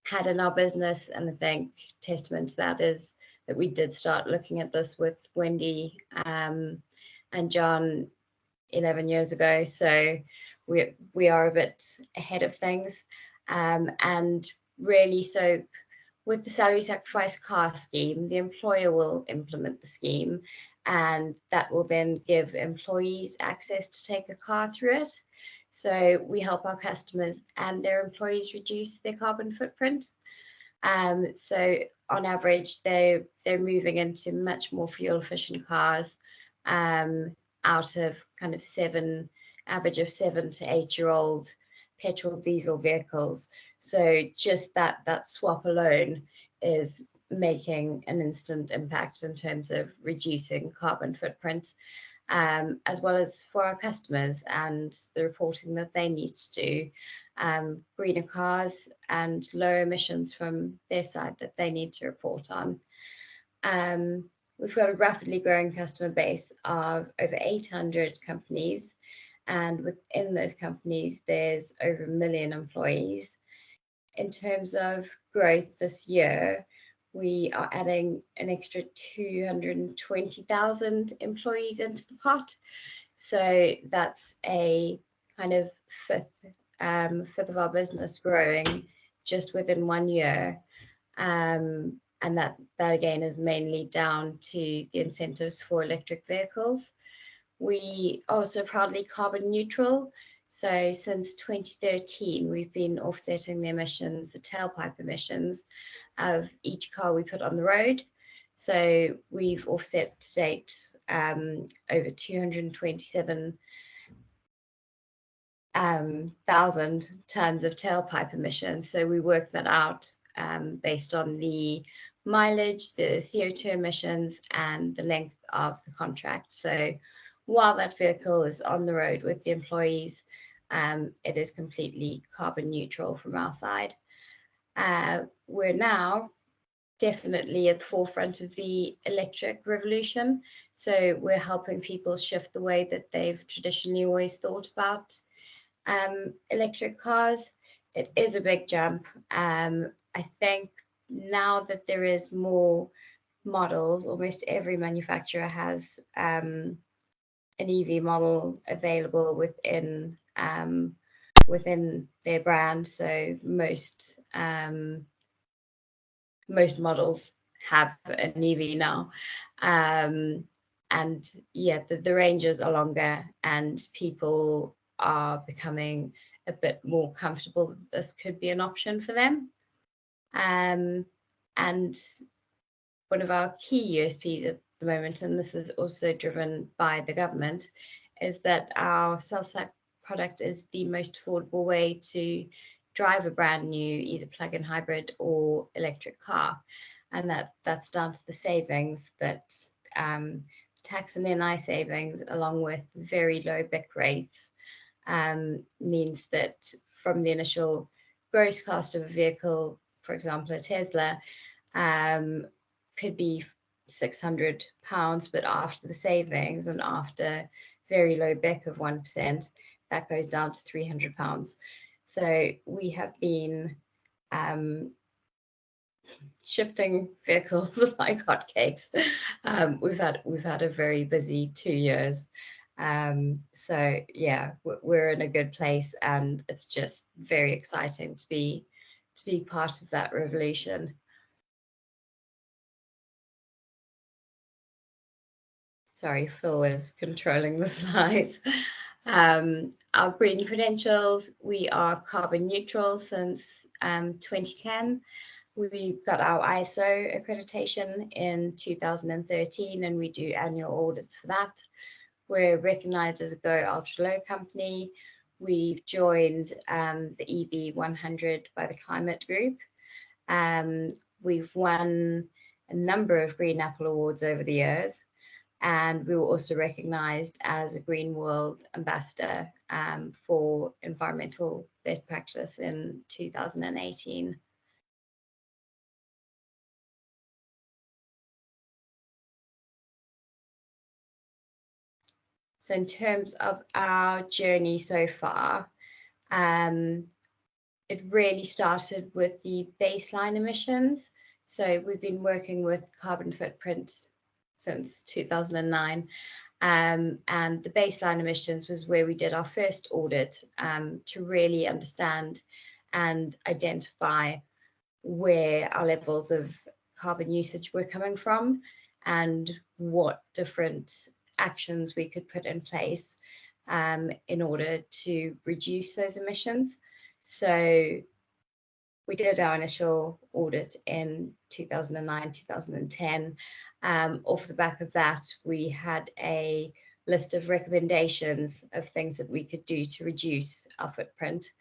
had in our business. And I think testament to that is that we did start looking at this with Wendy and John 11 years ago. So we are a bit ahead of things. And really, so with the salary sacrifice car scheme, the employer will implement the scheme, and that will then give employees access to take a car through it. So we help our customers and their employees reduce their carbon footprint. So on average, they're moving into much more fuel efficient cars, out of kind of average of 7 to 8 year old petrol diesel vehicles. So just that swap alone is making an instant impact in terms of reducing carbon footprint, as well as for our customers and the reporting that they need to do, greener cars and lower emissions from their side that they need to report on. We've got a rapidly growing customer base of over 800 companies, and within those companies, there's over 1 million employees. In terms of growth this year, we are adding an extra 220,000 employees into the pot. So that's a kind of fifth of our business growing just within 1 year. And that again is mainly down to the incentives for electric vehicles. We are also proudly carbon neutral. So since 2013, we've been offsetting the emissions, the tailpipe emissions of each car we put on the road. So we've offset to date over 227,000 tons of tailpipe emissions. So we work that out based on the mileage, the CO2 emissions, and the length of the contract. So while that vehicle is on the road with the employees, it is completely carbon neutral from our side. We're now definitely at the forefront of the electric revolution. So we're helping people shift the way that they've traditionally always thought about electric cars. It is a big jump. I think now that there is more models, almost every manufacturer has an EV model available within their brand. So most models have an EV now. And yeah, the ranges are longer and people are becoming a bit more comfortable that this could be an option for them. And one of our key USPs at the moment, and this is also driven by the government, is that our CellStack product is the most affordable way to drive a brand new either plug-in hybrid or electric car. And that's down to the savings that tax and NI savings, along with very low BIC rates, means that from the initial gross cost of a vehicle, for example, a Tesla, could be £600, but after the savings and after very low BIC of 1%, that goes down to £300. So we have been shifting vehicles like hotcakes. We've had a very busy 2 years. So yeah, we're in a good place, and it's just very exciting to be part of that revolution. Sorry, Phil is controlling the slides. Our green credentials, we are carbon neutral since 2010. We got our ISO accreditation in 2013, and we do annual audits for that. We're recognized as a Go Ultra Low company. We've joined the EB 100 by the Climate Group. We've won a number of Green Apple Awards over the years. And we were also recognized as a Green World Ambassador for environmental best practice in 2018. So in terms of our journey so far, it really started with the baseline emissions. So we've been working with carbon footprint since 2009. And the baseline emissions was where we did our first audit to really understand and identify where our levels of carbon usage were coming from and what different actions we could put in place in order to reduce those emissions. So we did our initial audit in 2009, 2010. Off the back of that, we had a list of recommendations of things that we could do to reduce our footprint.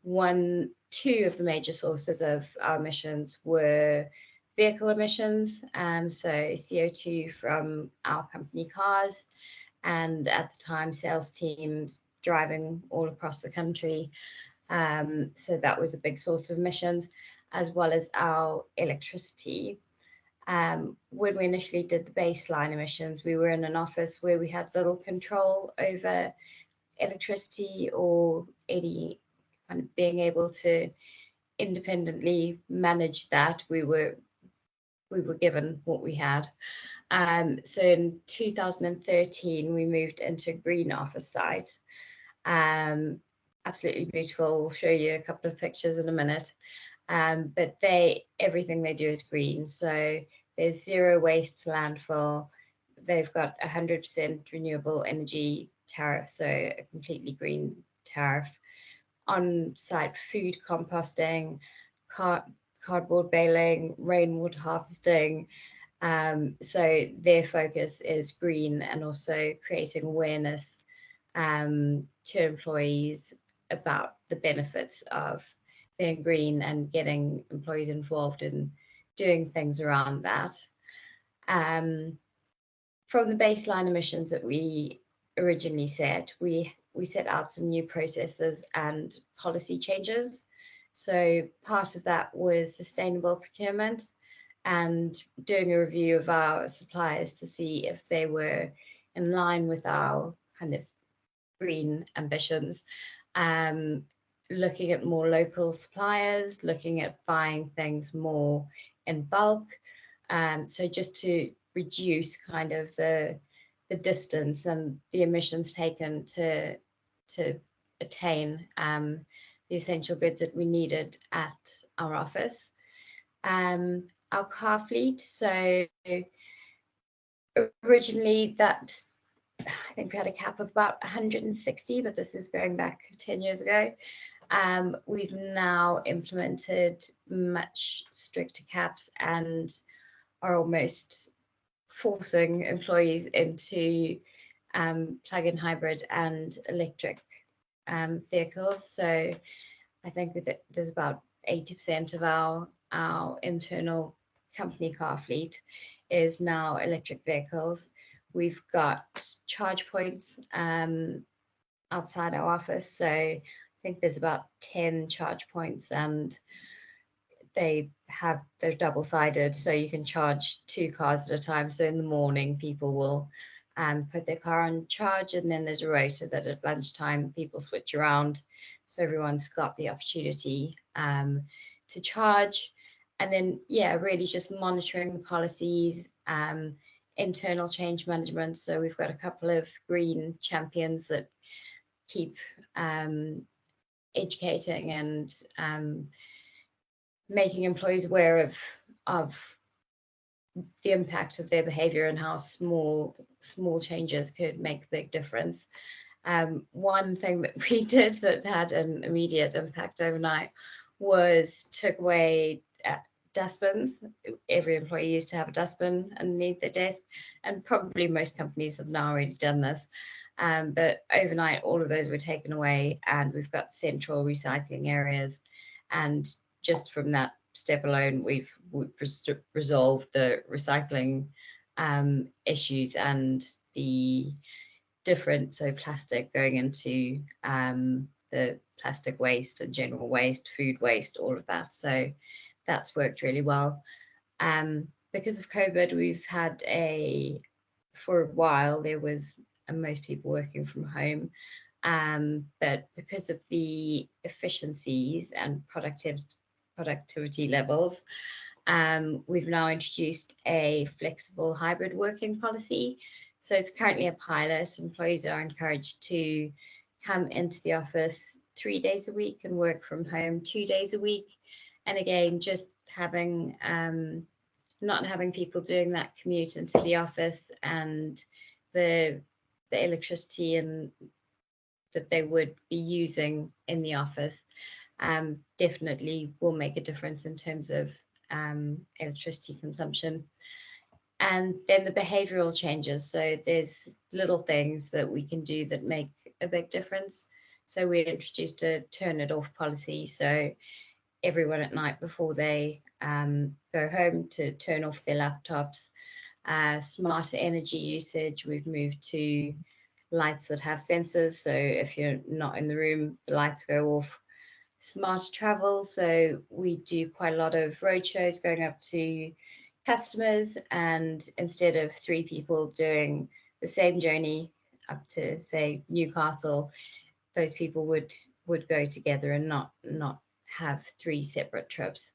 Two of the major sources of our emissions were vehicle emissions, so CO2 from our company cars, and at the time sales teams driving all across the country. So that was a big source of emissions, as well as our electricity. When we initially did the baseline emissions, we were in an office where we had little control over electricity or any kind of being able to independently manage that. We were we were given what we had. So in 2013, we moved into a green office site. Absolutely beautiful. We'll show you a couple of pictures in a minute. But everything they do is green. So there's zero waste to landfill. They've got 100% renewable energy tariff, so a completely green tariff. On-site food composting, cardboard baling, rainwater harvesting. So their focus is green and also creating awareness to employees about the benefits of being green and getting employees involved in doing things around that. From the baseline emissions that we originally set, we set out some new processes and policy changes. So part of that was sustainable procurement and doing a review of our suppliers to see if they were in line with our kind of green ambitions. Looking at more local suppliers, looking at buying things more in bulk. So just to reduce kind of the distance and the emissions taken to attain the essential goods that we needed at our office. Our car fleet, so originally that, I think we had a cap of about 160, but this is going back 10 years ago. We've now implemented much stricter caps and are almost forcing employees into plug-in hybrid and electric vehicles. So I think there's about 80% of our internal company car fleet is now electric vehicles. We've got charge points outside our office. So I think there's about 10 charge points, and they're double-sided, so you can charge 2 cars at a time. So in the morning, people will put their car on charge, and then there's a rota that at lunchtime people switch around. So everyone's got the opportunity to charge. And then, yeah, really just monitoring the policies, internal change management. So we've got a couple of green champions that keep educating and making employees aware of the impact of their behavior and how small changes could make a big difference. One thing that we did that had an immediate impact overnight was took away dustbins. Every employee used to have a dustbin underneath their desk, and probably most companies have now already done this. But overnight, all of those were taken away, and we've got central recycling areas. And just from that step alone, we've resolved the recycling issues and the different, so plastic going into the plastic waste and general waste, food waste, all of that. So that's worked really well. Because of COVID, we've had for a while, there was most people working from home. But because of the efficiencies and productivity levels, we've now introduced a flexible hybrid working policy. So it's currently a pilot. Employees are encouraged to come into the office 3 days a week and work from home 2 days a week. And again, just having not having people doing that commute into the office, and the electricity and that they would be using in the office definitely will make a difference in terms of electricity consumption. And then the behavioral changes. So there's little things that we can do that make a big difference. So we introduced a turn it off policy. So everyone at night before they go home to turn off their laptops. Smarter energy usage. We've moved to lights that have sensors. So if you're not in the room, the lights go off. Smarter travel. So we do quite a lot of road shows going up to customers, and instead of 3 people doing the same journey up to, say, Newcastle, those people would go together and not have 3 separate trips.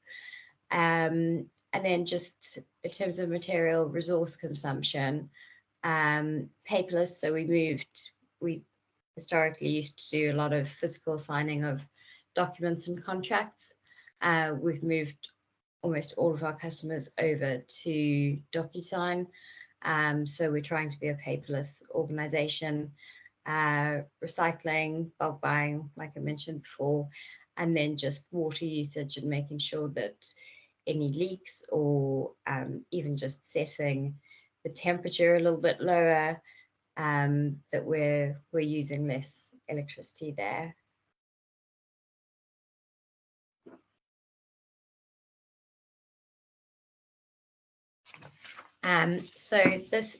And then just in terms of material resource consumption, paperless. So we historically used to do a lot of physical signing of documents and contracts. We've moved almost all of our customers over to DocuSign. So we're trying to be a paperless organization, recycling, bulk buying, like I mentioned before, and then just water usage and making sure that any leaks or even just setting the temperature a little bit lower, that we're using less electricity there. So this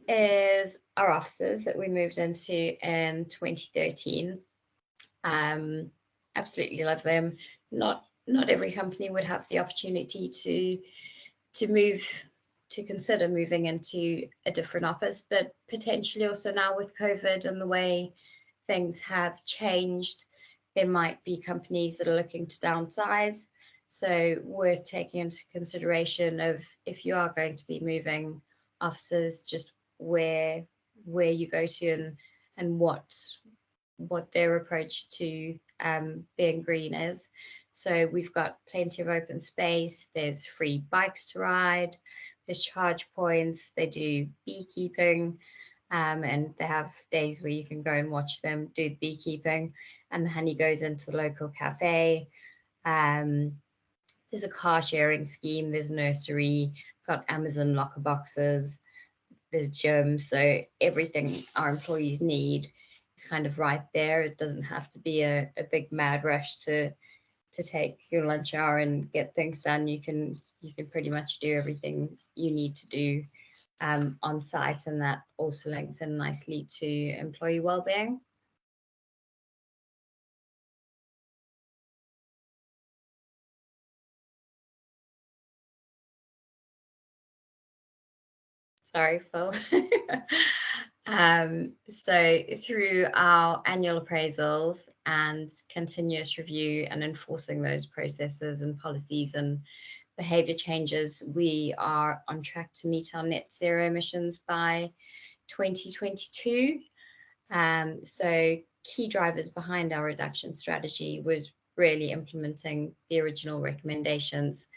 is our offices that we moved into in 2013. Absolutely love them. Not every company would have the opportunity to consider moving into a different office, but potentially also now with COVID and the way things have changed, there might be companies that are looking to downsize. So worth taking into consideration of if you are going to be moving offices, just where you go to and what their approach to being green is. So we've got plenty of open space. There's free bikes to ride. There's charge points. They do beekeeping. And they have days where you can go and watch them do beekeeping, and the honey goes into the local cafe. There's a car sharing scheme, there's nursery, got Amazon locker boxes, there's gym, so everything our employees need is kind of right there. It doesn't have to be a big mad rush to take your lunch hour and get things done. You can pretty much do everything you need to do on site, and that also links in nicely to employee well-being. Sorry, Phil. So through our annual appraisals and continuous review and enforcing those processes and policies and behavior changes, we are on track to meet our net zero emissions by 2022. So key drivers behind our reduction strategy was really implementing the original recommendations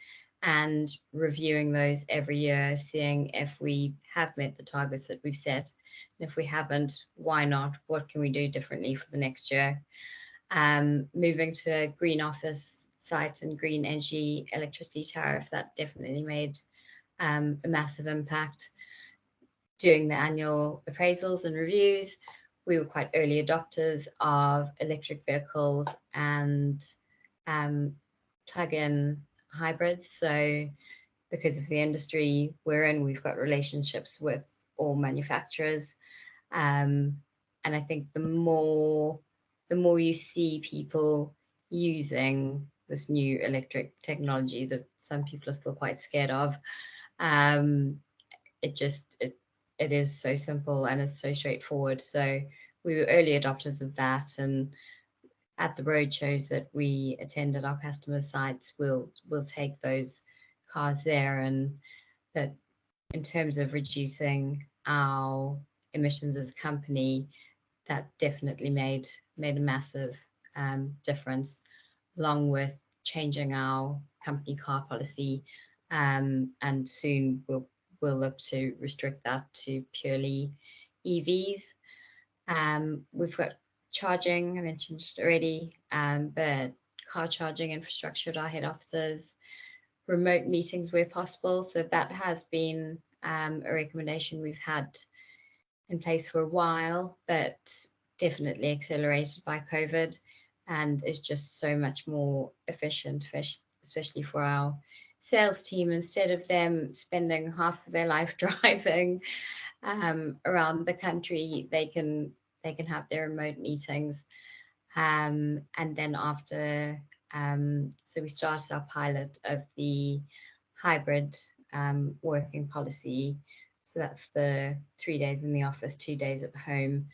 and reviewing those every year, seeing if we have met the targets that we've set. And if we haven't, why not? What can we do differently for the next year? Moving to a green office site and green energy electricity tariff, that definitely made a massive impact. Doing the annual appraisals and reviews, we were quite early adopters of electric vehicles and plug-in hybrids. So because of the industry we're in, we've got relationships with all manufacturers. And I think the more you see people using this new electric technology that some people are still quite scared of, it is so simple and it's so straightforward. So we were early adopters of that, and at the road shows that we attended, our customer sites, we'll take those cars there. And that in terms of reducing our emissions as a company, that definitely made a massive difference, along with changing our company car policy, and soon we'll look to restrict that to purely EVs. We've got charging, I mentioned it already, but car charging infrastructure at our head offices, remote meetings where possible. So that has been a recommendation we've had in place for a while, but definitely accelerated by COVID, and is just so much more efficient, especially for our sales team. Instead of them spending half of their life driving around the country, they can have their remote meetings. And then after, so we started our pilot of the hybrid working policy. So that's the 3 days in the office, 2 days at home.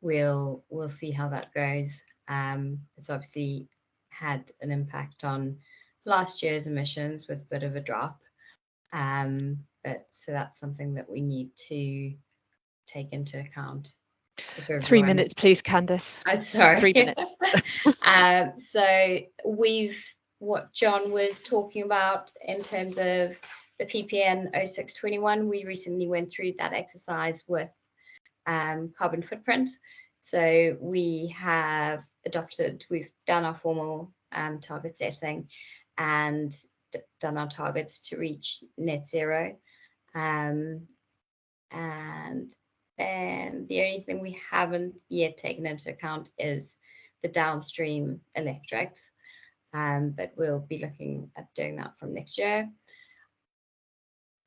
We'll see how that goes. It's obviously had an impact on last year's emissions with a bit of a drop. But so that's something that we need to take into account. 3 minutes, please, Candice. I'm sorry. 3 minutes. So what John was talking about in terms of the PPN 0621, we recently went through that exercise with carbon footprint. So we have we've done our formal target setting and done our targets to reach net zero. And then the only thing we haven't yet taken into account is the downstream electrics, but we'll be looking at doing that from next year.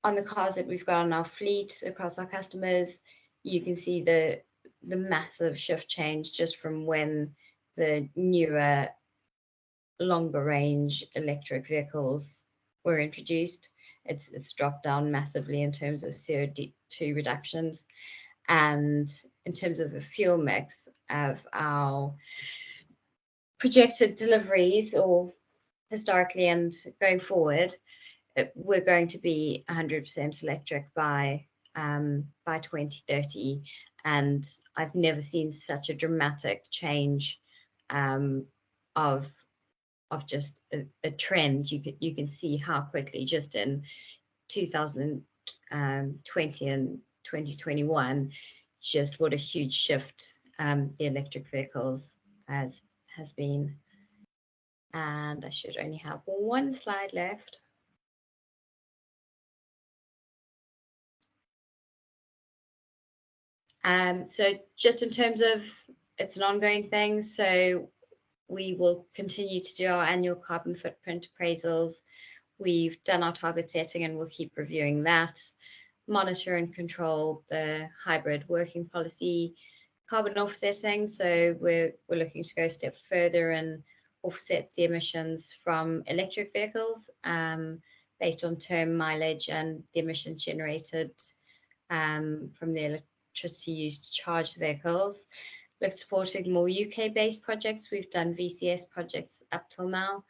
On the cars that we've got on our fleet across our customers, you can see the massive shift change just from when the newer, longer range electric vehicles were introduced. It's dropped down massively in terms of CO2 reductions. And in terms of the fuel mix of our projected deliveries, or historically and going forward, we're going to be 100% electric by 2030. And I've never seen such a dramatic change of just a trend. You can see how quickly, just in 2020 and 2021, just what a huge shift the electric vehicles has been. And I should only have one slide left. So just in terms of, it's an ongoing thing, so we will continue to do our annual carbon footprint appraisals. We've done our target setting and we'll keep reviewing that. Monitor and control the hybrid working policy, carbon offsetting. So we're looking to go a step further and offset the emissions from electric vehicles based on term mileage and the emissions generated from the electricity used to charge vehicles. Look, supporting more UK-based projects. We've done VCS projects up till now.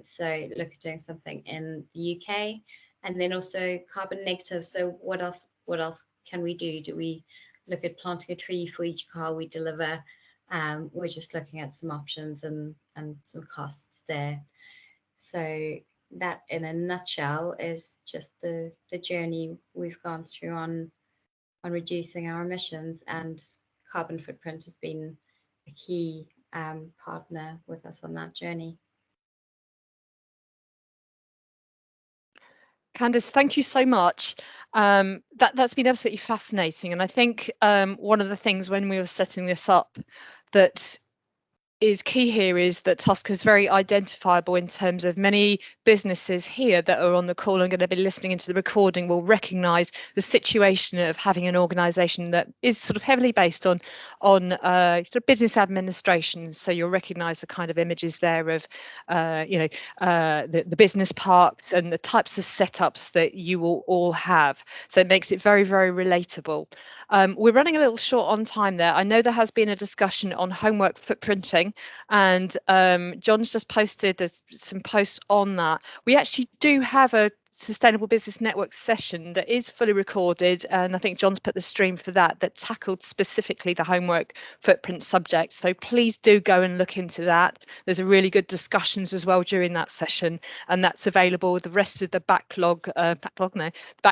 So look at doing something in the UK, and then also carbon negative. So what else can we do? Do we look at planting a tree for each car we deliver? We're just looking at some options and some costs there. So that, in a nutshell, is just the journey we've gone through on reducing our emissions, and carbon footprint has been a key partner with us on that journey. Candice, thank you so much. That's been absolutely fascinating. And I think one of the things when we were setting this up that is key here is that Tusker is very identifiable in terms of many businesses here that are on the call and going to be listening into the recording will recognise the situation of having an organisation that is sort of heavily based on sort of business administration. So you'll recognise the kind of images there of the business parks and the types of setups that you will all have. So it makes it very, very relatable. We're running a little short on time there. I know there has been a discussion on homework footprinting, and John's just posted some posts on that. We actually do have a Sustainable Business Network session that is fully recorded, and I think John's put the stream for that tackled specifically the homework footprint subject. So please do go and look into that. There's a really good discussions as well during that session, and that's available with the rest of the back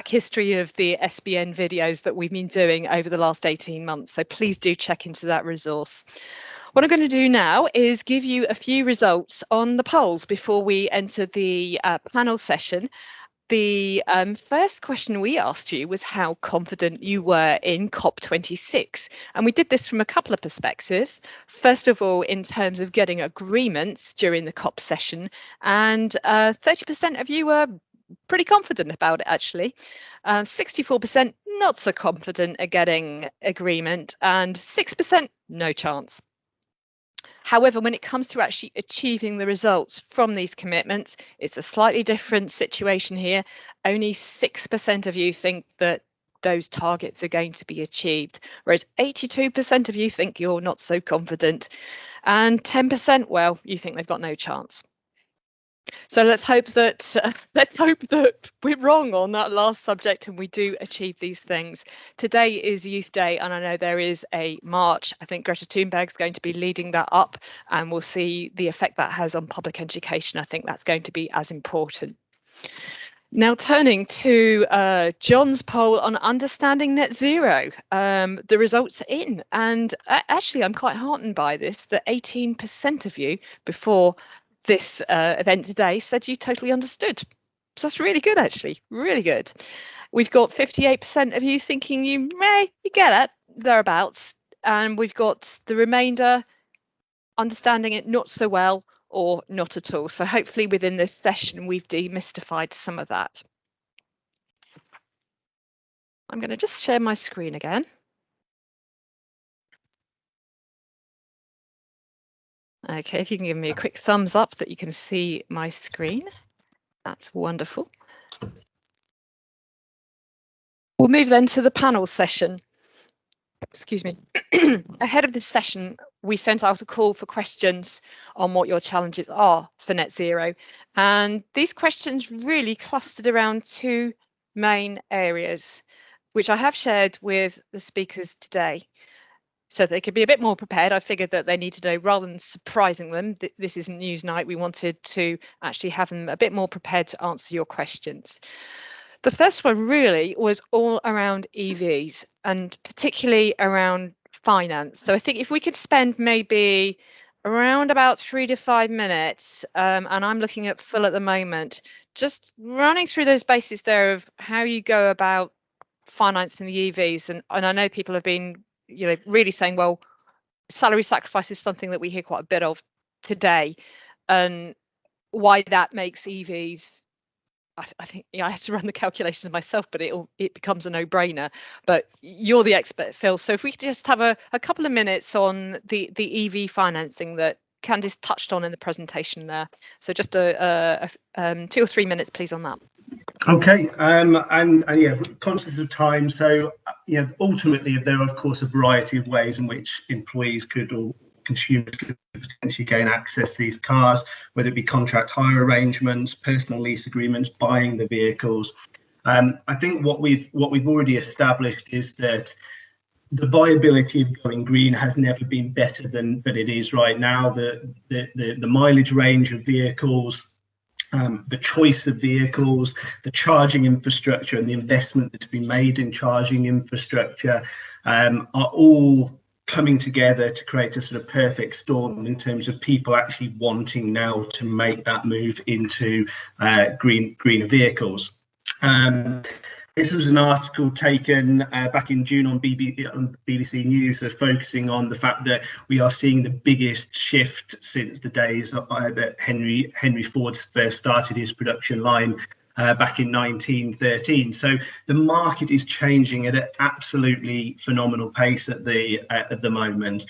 history of the SBN videos that we've been doing over the last 18 months. So please do check into that resource. What I'm going to do now is give you a few results on the polls before we enter the panel session. The first question we asked you was how confident you were in COP26. And we did this from a couple of perspectives. First of all, in terms of getting agreements during the COP session, and 30% of you were pretty confident about it, actually. 64% not so confident at getting agreement, and 6% no chance. However, when it comes to actually achieving the results from these commitments, it's a slightly different situation here. Only 6% of you think that those targets are going to be achieved, whereas 82% of you think you're not so confident, and 10%, well, you think they've got no chance. So let's hope that we're wrong on that last subject and we do achieve these things. Today is Youth Day, and I know there is a march. I think Greta Thunberg's going to be leading that up, and we'll see the effect that has on public education. I think that's going to be as important. Now, turning to John's poll on understanding net zero, the results are in, and actually I'm quite heartened by this, that 18% of you before this event today said you totally understood. So that's really good, actually, really good. We've got 58% of you thinking you get it, thereabouts, and we've got the remainder understanding it not so well or not at all. So hopefully within this session we've demystified some of that. I'm going to just share my screen again. Okay, if you can give me a quick thumbs up that you can see my screen, that's wonderful. We'll move then to the panel session. Excuse me. Ahead of this session, we sent out a call for questions on what your challenges are for net zero. And these questions really clustered around two main areas, which I have shared with the speakers today. So they could be a bit more prepared. I figured that they need to know, rather than surprising them, this isn't news night, we wanted to actually have them a bit more prepared to answer your questions. The first one really was all around EVs and particularly around finance. So I think if we could spend maybe around about 3 to 5 minutes, and I'm looking at Phil at the moment, just running through those basics there of how you go about financing the EVs. And I know people have been, really saying, well, salary sacrifice is something that we hear quite a bit of today, and why that makes EVs. I think I had to run the calculations myself, but it becomes a no-brainer. But you're the expert, Phil. So if we could just have a couple of minutes on the EV financing that Candice touched on in the presentation there. So just 2 or 3 minutes, please, on that. Okay, and yeah, conscious of time. So ultimately, there are of course a variety of ways in which employees could or consumers could potentially gain access to these cars, whether it be contract hire arrangements, personal lease agreements, buying the vehicles. I think what we've already established is that the viability of going green has never been better than it is right now. The mileage range of vehicles, the choice of vehicles, the charging infrastructure, and the investment that's been made in charging infrastructure are all coming together to create a sort of perfect storm in terms of people actually wanting now to make that move into greener vehicles. This was an article taken back in June on BBC News, focusing on the fact that we are seeing the biggest shift since the days that Henry Ford first started his production line back in 1913. So the market is changing at an absolutely phenomenal pace at the moment.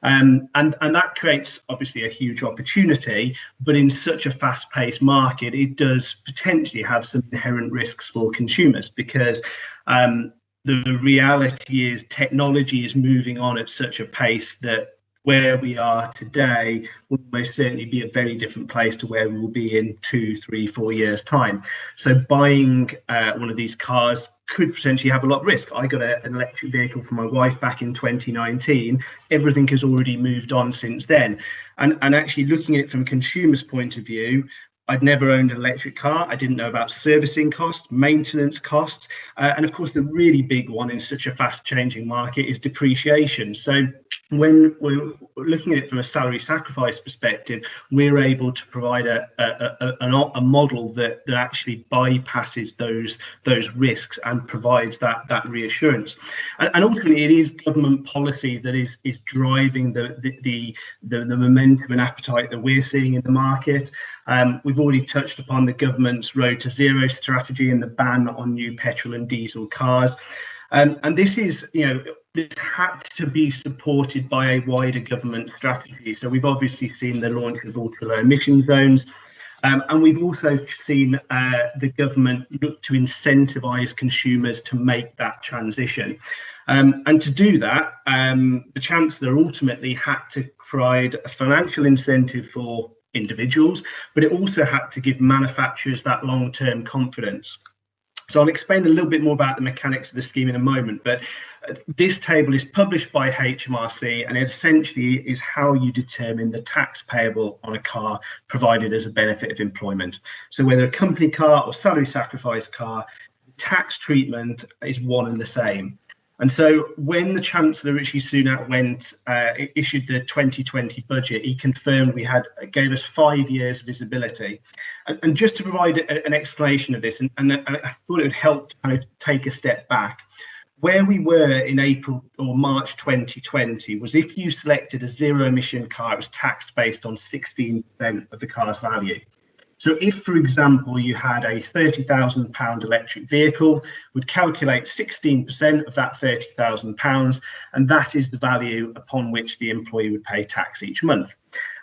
And that creates obviously a huge opportunity, but in such a fast-paced market, it does potentially have some inherent risks for consumers, because the reality is technology is moving on at such a pace that where we are today will most certainly be a very different place to where we will be in 2, 3, 4 years' time. So buying one of these cars could potentially have a lot of risk. I got an electric vehicle for my wife back in 2019. Everything has already moved on since then. And actually looking at it from a consumer's point of view, I'd never owned an electric car. I didn't know about servicing costs, maintenance costs, and of course the really big one in such a fast changing market is depreciation. So when we're looking at it from a salary sacrifice perspective, we're able to provide a model that actually bypasses those risks and provides that reassurance. And ultimately, it is government policy that is driving the momentum and appetite that we're seeing in the market. We've already touched upon the government's Road to Zero strategy and the ban on new petrol and diesel cars. And this is, this had to be supported by a wider government strategy. So we've obviously seen the launch of ultra-low emission zones. And we've also seen the government look to incentivise consumers to make that transition. And to do that, the Chancellor ultimately had to provide a financial incentive for individuals, but it also had to give manufacturers that long-term confidence. So I'll explain a little bit more about the mechanics of the scheme in a moment, but this table is published by HMRC, and it essentially is how you determine the tax payable on a car provided as a benefit of employment. So whether a company car or salary sacrifice car, tax treatment is one and the same. And so when the Chancellor Rishi Sunak issued the 2020 budget, he confirmed gave us 5 years visibility. And just to provide an explanation of this, and I thought it would help to kind of take a step back. Where we were in April or March 2020 was if you selected a zero emission car, it was taxed based on 16% of the car's value. So if, for example, you had a £30,000 electric vehicle, would calculate 16% of that £30,000, and that is the value upon which the employee would pay tax each month.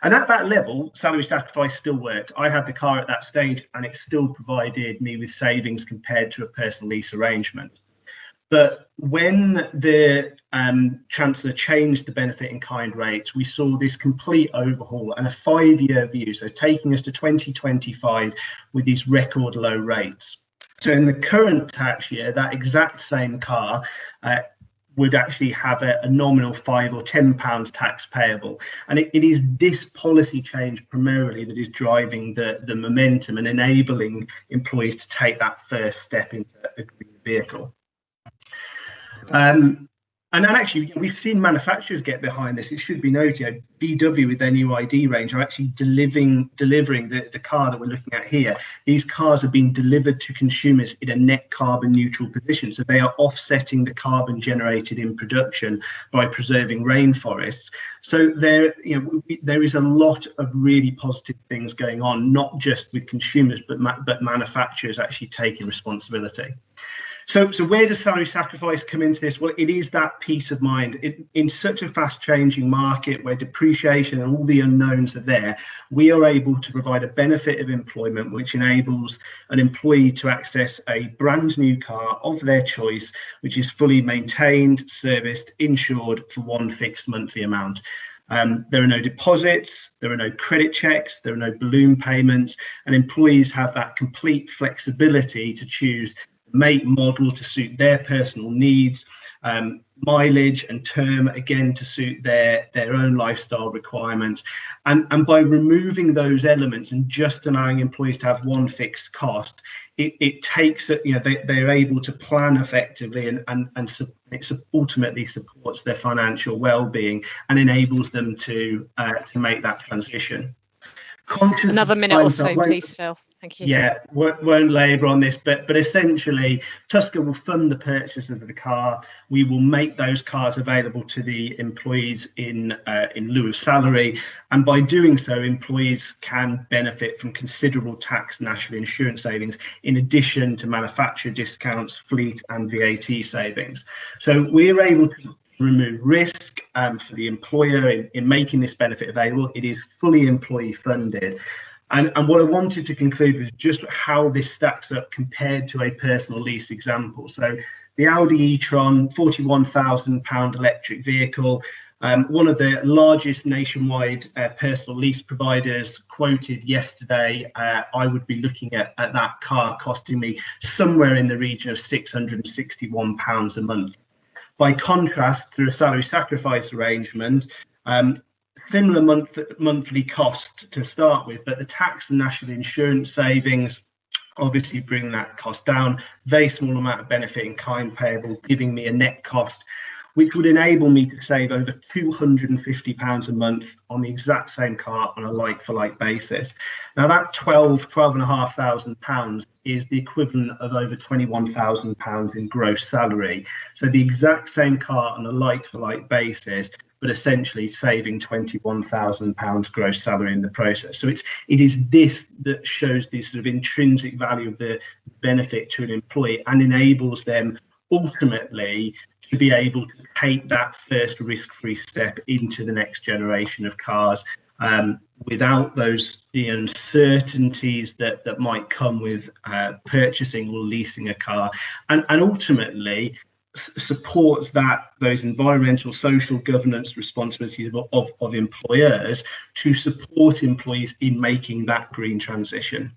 And at that level, salary sacrifice still worked. I had the car at that stage, and it still provided me with savings compared to a personal lease arrangement. But when the Chancellor changed the benefit in kind rates, we saw this complete overhaul and a 5-year view, so taking us to 2025 with these record low rates. So in the current tax year, that exact same car would actually have a nominal £5 or £10 tax payable. And it is this policy change primarily that is driving the momentum and enabling employees to take that first step into a green vehicle. And actually, we've seen manufacturers get behind this. It should be noted, VW with their new ID range are actually delivering the car that we're looking at here. These cars are being delivered to consumers in a net carbon neutral position. So they are offsetting the carbon generated in production by preserving rainforests. So there is a lot of really positive things going on, not just with consumers, but manufacturers actually taking responsibility. So where does salary sacrifice come into this? Well, it is that peace of mind. In such a fast changing market where depreciation and all the unknowns are there, we are able to provide a benefit of employment which enables an employee to access a brand new car of their choice, which is fully maintained, serviced, insured for one fixed monthly amount. There are no deposits, there are no credit checks, there are no balloon payments, and employees have that complete flexibility to choose make, model to suit their personal needs, mileage and term again to suit their own lifestyle requirements. And by removing those elements and just allowing employees to have one fixed cost, it takes they're able to plan effectively and it ultimately supports their financial well-being and enables them to make that transition. Another minute or so, please, Phil. Thank you. Yeah, won't labour on this, but essentially, Tusker will fund the purchase of the car. We will make those cars available to the employees in lieu of salary, and by doing so, employees can benefit from considerable tax and national insurance savings, in addition to manufacturer discounts, fleet and VAT savings. So we are able to remove risk for the employer in making this benefit available. It is fully employee funded. And what I wanted to conclude was just how this stacks up compared to a personal lease example. So the Audi e-tron, £41,000 electric vehicle, one of the largest nationwide personal lease providers quoted yesterday, I would be looking at that car costing me somewhere in the region of £661 a month. By contrast, through a salary sacrifice arrangement, similar monthly cost to start with, but the tax and national insurance savings obviously bring that cost down. Very small amount of benefit in kind payable, giving me a net cost which would enable me to save over £250 a month on the exact same car on a like-for-like basis. Now that £12,500 is the equivalent of over £21,000 in gross salary. So the exact same car on a like-for-like basis, but essentially saving £21,000 gross salary in the process. So it is this that shows the sort of intrinsic value of the benefit to an employee and enables them ultimately to be able to take that first risk-free step into the next generation of cars without those uncertainties that might come with purchasing or leasing a car. And ultimately, supports those environmental, social, governance responsibilities of employers to support employees in making that green transition.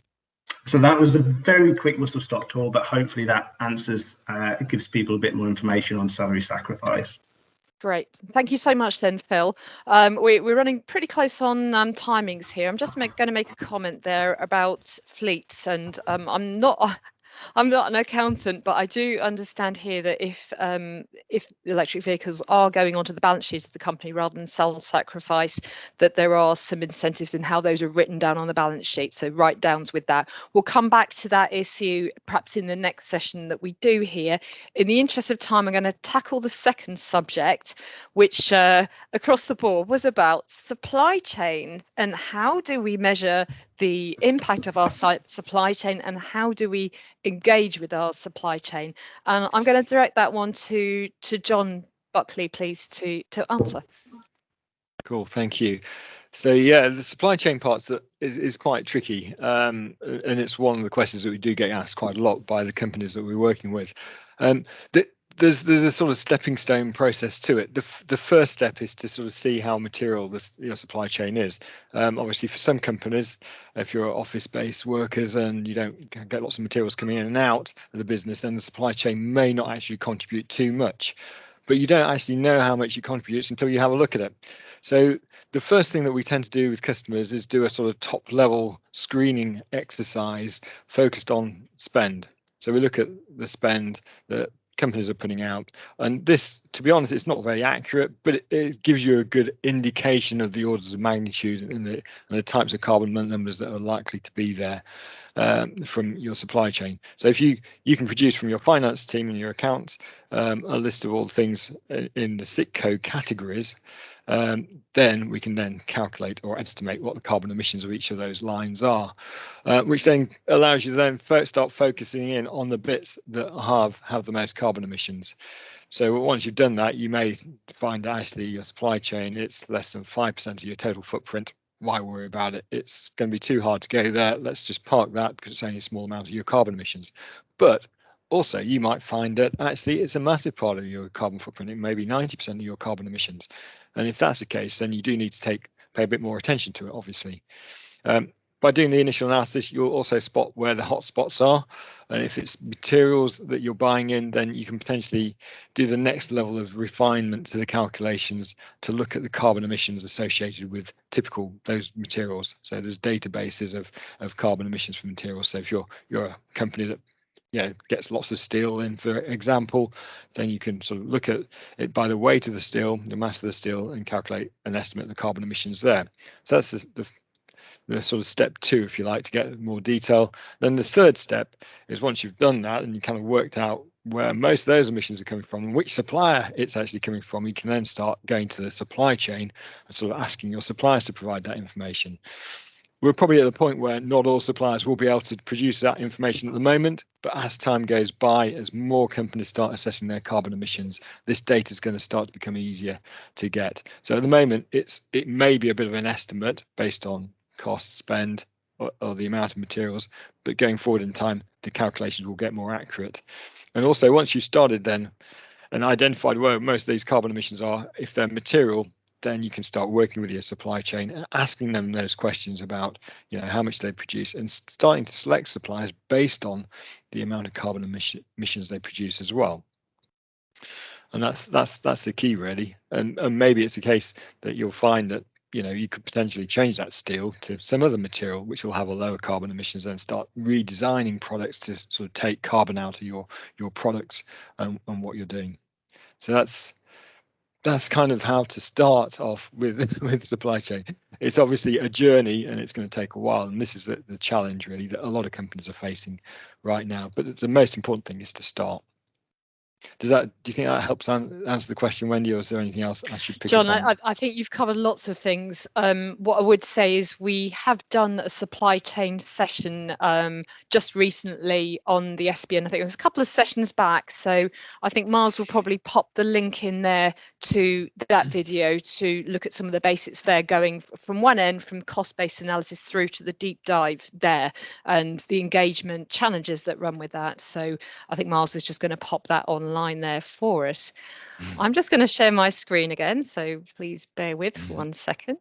So that was a very quick whistle-stop tour, but hopefully that answers, it gives people a bit more information on salary sacrifice. Great. Thank you so much then, Phil. We're running pretty close on timings here. I'm just going to make a comment there about fleets, and I'm not an accountant, but I do understand here that if electric vehicles are going onto the balance sheet of the company rather than self-sacrifice, that there are some incentives in how those are written down on the balance sheet. So write-downs with that. We'll come back to that issue perhaps in the next session that we do here. In the interest of time, I'm going to tackle the second subject, which across the board was about supply chain and how do we measure the impact of our supply chain and how do we engage with our supply chain. And I'm going to direct that one to John Buckley, please, to answer. Cool, thank you. So yeah, the supply chain part is quite tricky, and it's one of the questions that we do get asked quite a lot by the companies that we're working with. There's a sort of stepping stone process to it. The first step is to sort of see how material your supply chain is. Obviously, for some companies, if you're office-based workers and you don't get lots of materials coming in and out of the business, then the supply chain may not actually contribute too much. But you don't actually know how much it contributes until you have a look at it. So the first thing that we tend to do with customers is do a sort of top level screening exercise focused on spend. So we look at the spend that companies are putting out, and this, to be honest, it's not very accurate, but it gives you a good indication of the orders of magnitude and the types of carbon numbers that are likely to be there from your supply chain. So if you can produce from your finance team and your accounts a list of all the things in the SIC code categories, then we can then calculate or estimate what the carbon emissions of each of those lines are, which then allows you to then start focusing in on the bits that have the most carbon emissions. So once you've done that, you may find that actually your supply chain, it's less than 5% of your total footprint. Why worry about it? It's going to be too hard to go there. Let's just park that because it's only a small amount of your carbon emissions. But also, you might find that actually it's a massive part of your carbon footprint. It may be 90% of your carbon emissions. And if that's the case, then you do need to pay a bit more attention to it, obviously. By doing the initial analysis, you'll also spot where the hot spots are. And if it's materials that you're buying in, then you can potentially do the next level of refinement to the calculations to look at the carbon emissions associated with those materials. So there's databases of carbon emissions from materials. So if you're a company that gets lots of steel in, for example, then you can sort of look at it by the weight of the steel, the mass of the steel, and calculate an estimate of the carbon emissions there. So that's the sort of step 2, if you like, to get more detail. Then the third step is once you've done that and you kind of worked out where most of those emissions are coming from and which supplier it's actually coming from, you can then start going to the supply chain and sort of asking your suppliers to provide that information. We're probably at the point where not all suppliers will be able to produce that information at the moment, but as time goes by, as more companies start assessing their carbon emissions, this data is going to start to become easier to get. So at the moment, it may be a bit of an estimate based on cost, spend, or the amount of materials, but going forward in time, the calculations will get more accurate. And also, once you've started then and identified where most of these carbon emissions are, if they're material, then you can start working with your supply chain and asking them those questions about, how much they produce, and starting to select suppliers based on the amount of carbon emissions they produce as well. And that's the key, really. And maybe it's a case that you'll find that you could potentially change that steel to some other material which will have a lower carbon emissions, and start redesigning products to sort of take carbon out of your products and what you're doing. So that's kind of how to start off with supply chain. It's obviously a journey and it's going to take a while, and this is the challenge really that a lot of companies are facing right now. But the most important thing is to start. Do you think that helps answer the question, Wendy, or is there anything else I should pick John, up on? I think you've covered lots of things. What I would say is we have done a supply chain session just recently on the SBN. I think it was a couple of sessions back. So I think Mars will probably pop the link in there to that video to look at some of the basics there, going from one end, from cost-based analysis through to the deep dive there and the engagement challenges that run with that. So I think Mars is just going to pop that online line there for us. I'm just going to share my screen again, so please bear with for 1 second.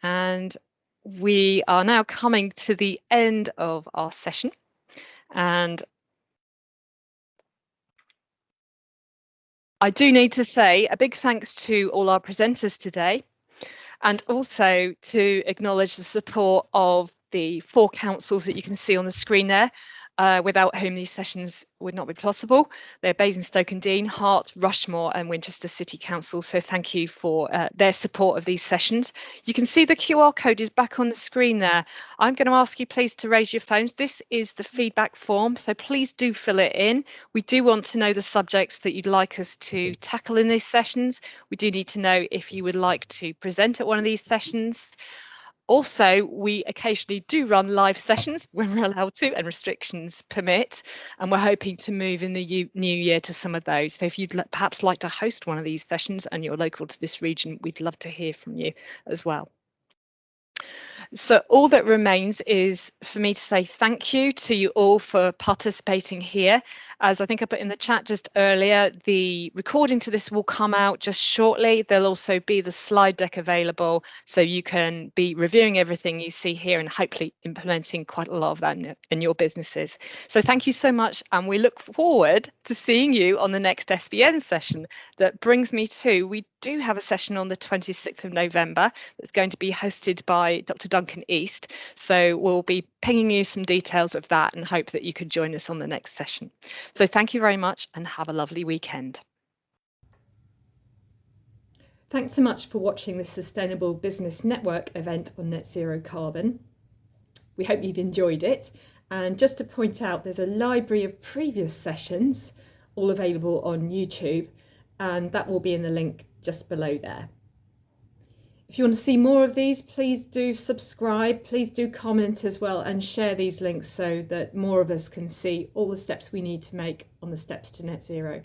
And we are now coming to the end of our session. And I do need to say a big thanks to all our presenters today, and also to acknowledge the support of the 4 councils that you can see on the screen there, without whom these sessions would not be possible. They're Basingstoke-and-Deane, Hart, Rushmore and Winchester City Council. So thank you for their support of these sessions. You can see the QR code is back on the screen there. I'm going to ask you please to raise your phones. This is the feedback form, so please do fill it in. We do want to know the subjects that you'd like us to tackle in these sessions. We do need to know if you would like to present at one of these sessions. Also, we occasionally do run live sessions when we're allowed to and restrictions permit, and we're hoping to move in the new year to some of those. So if you'd perhaps like to host one of these sessions and you're local to this region, we'd love to hear from you as well. So all that remains is for me to say thank you to you all for participating here. As I think I put in the chat just earlier, the recording to this will come out just shortly. There'll also be the slide deck available, so you can be reviewing everything you see here and hopefully implementing quite a lot of that in your businesses. So thank you so much, and we look forward to seeing you on the next SBN session. That brings me to, we do have a session on the 26th of November that's going to be hosted by Dr. Duncan East. So we'll be pinging you some details of that and hope that you could join us on the next session. So thank you very much and have a lovely weekend. Thanks so much for watching this Sustainable Business Network event on net zero carbon. We hope you've enjoyed it. And just to point out, there's a library of previous sessions all available on YouTube, and that will be in the link just below there. If you want to see more of these, please do subscribe, please do comment as well, and share these links so that more of us can see all the steps we need to make on the steps to net zero.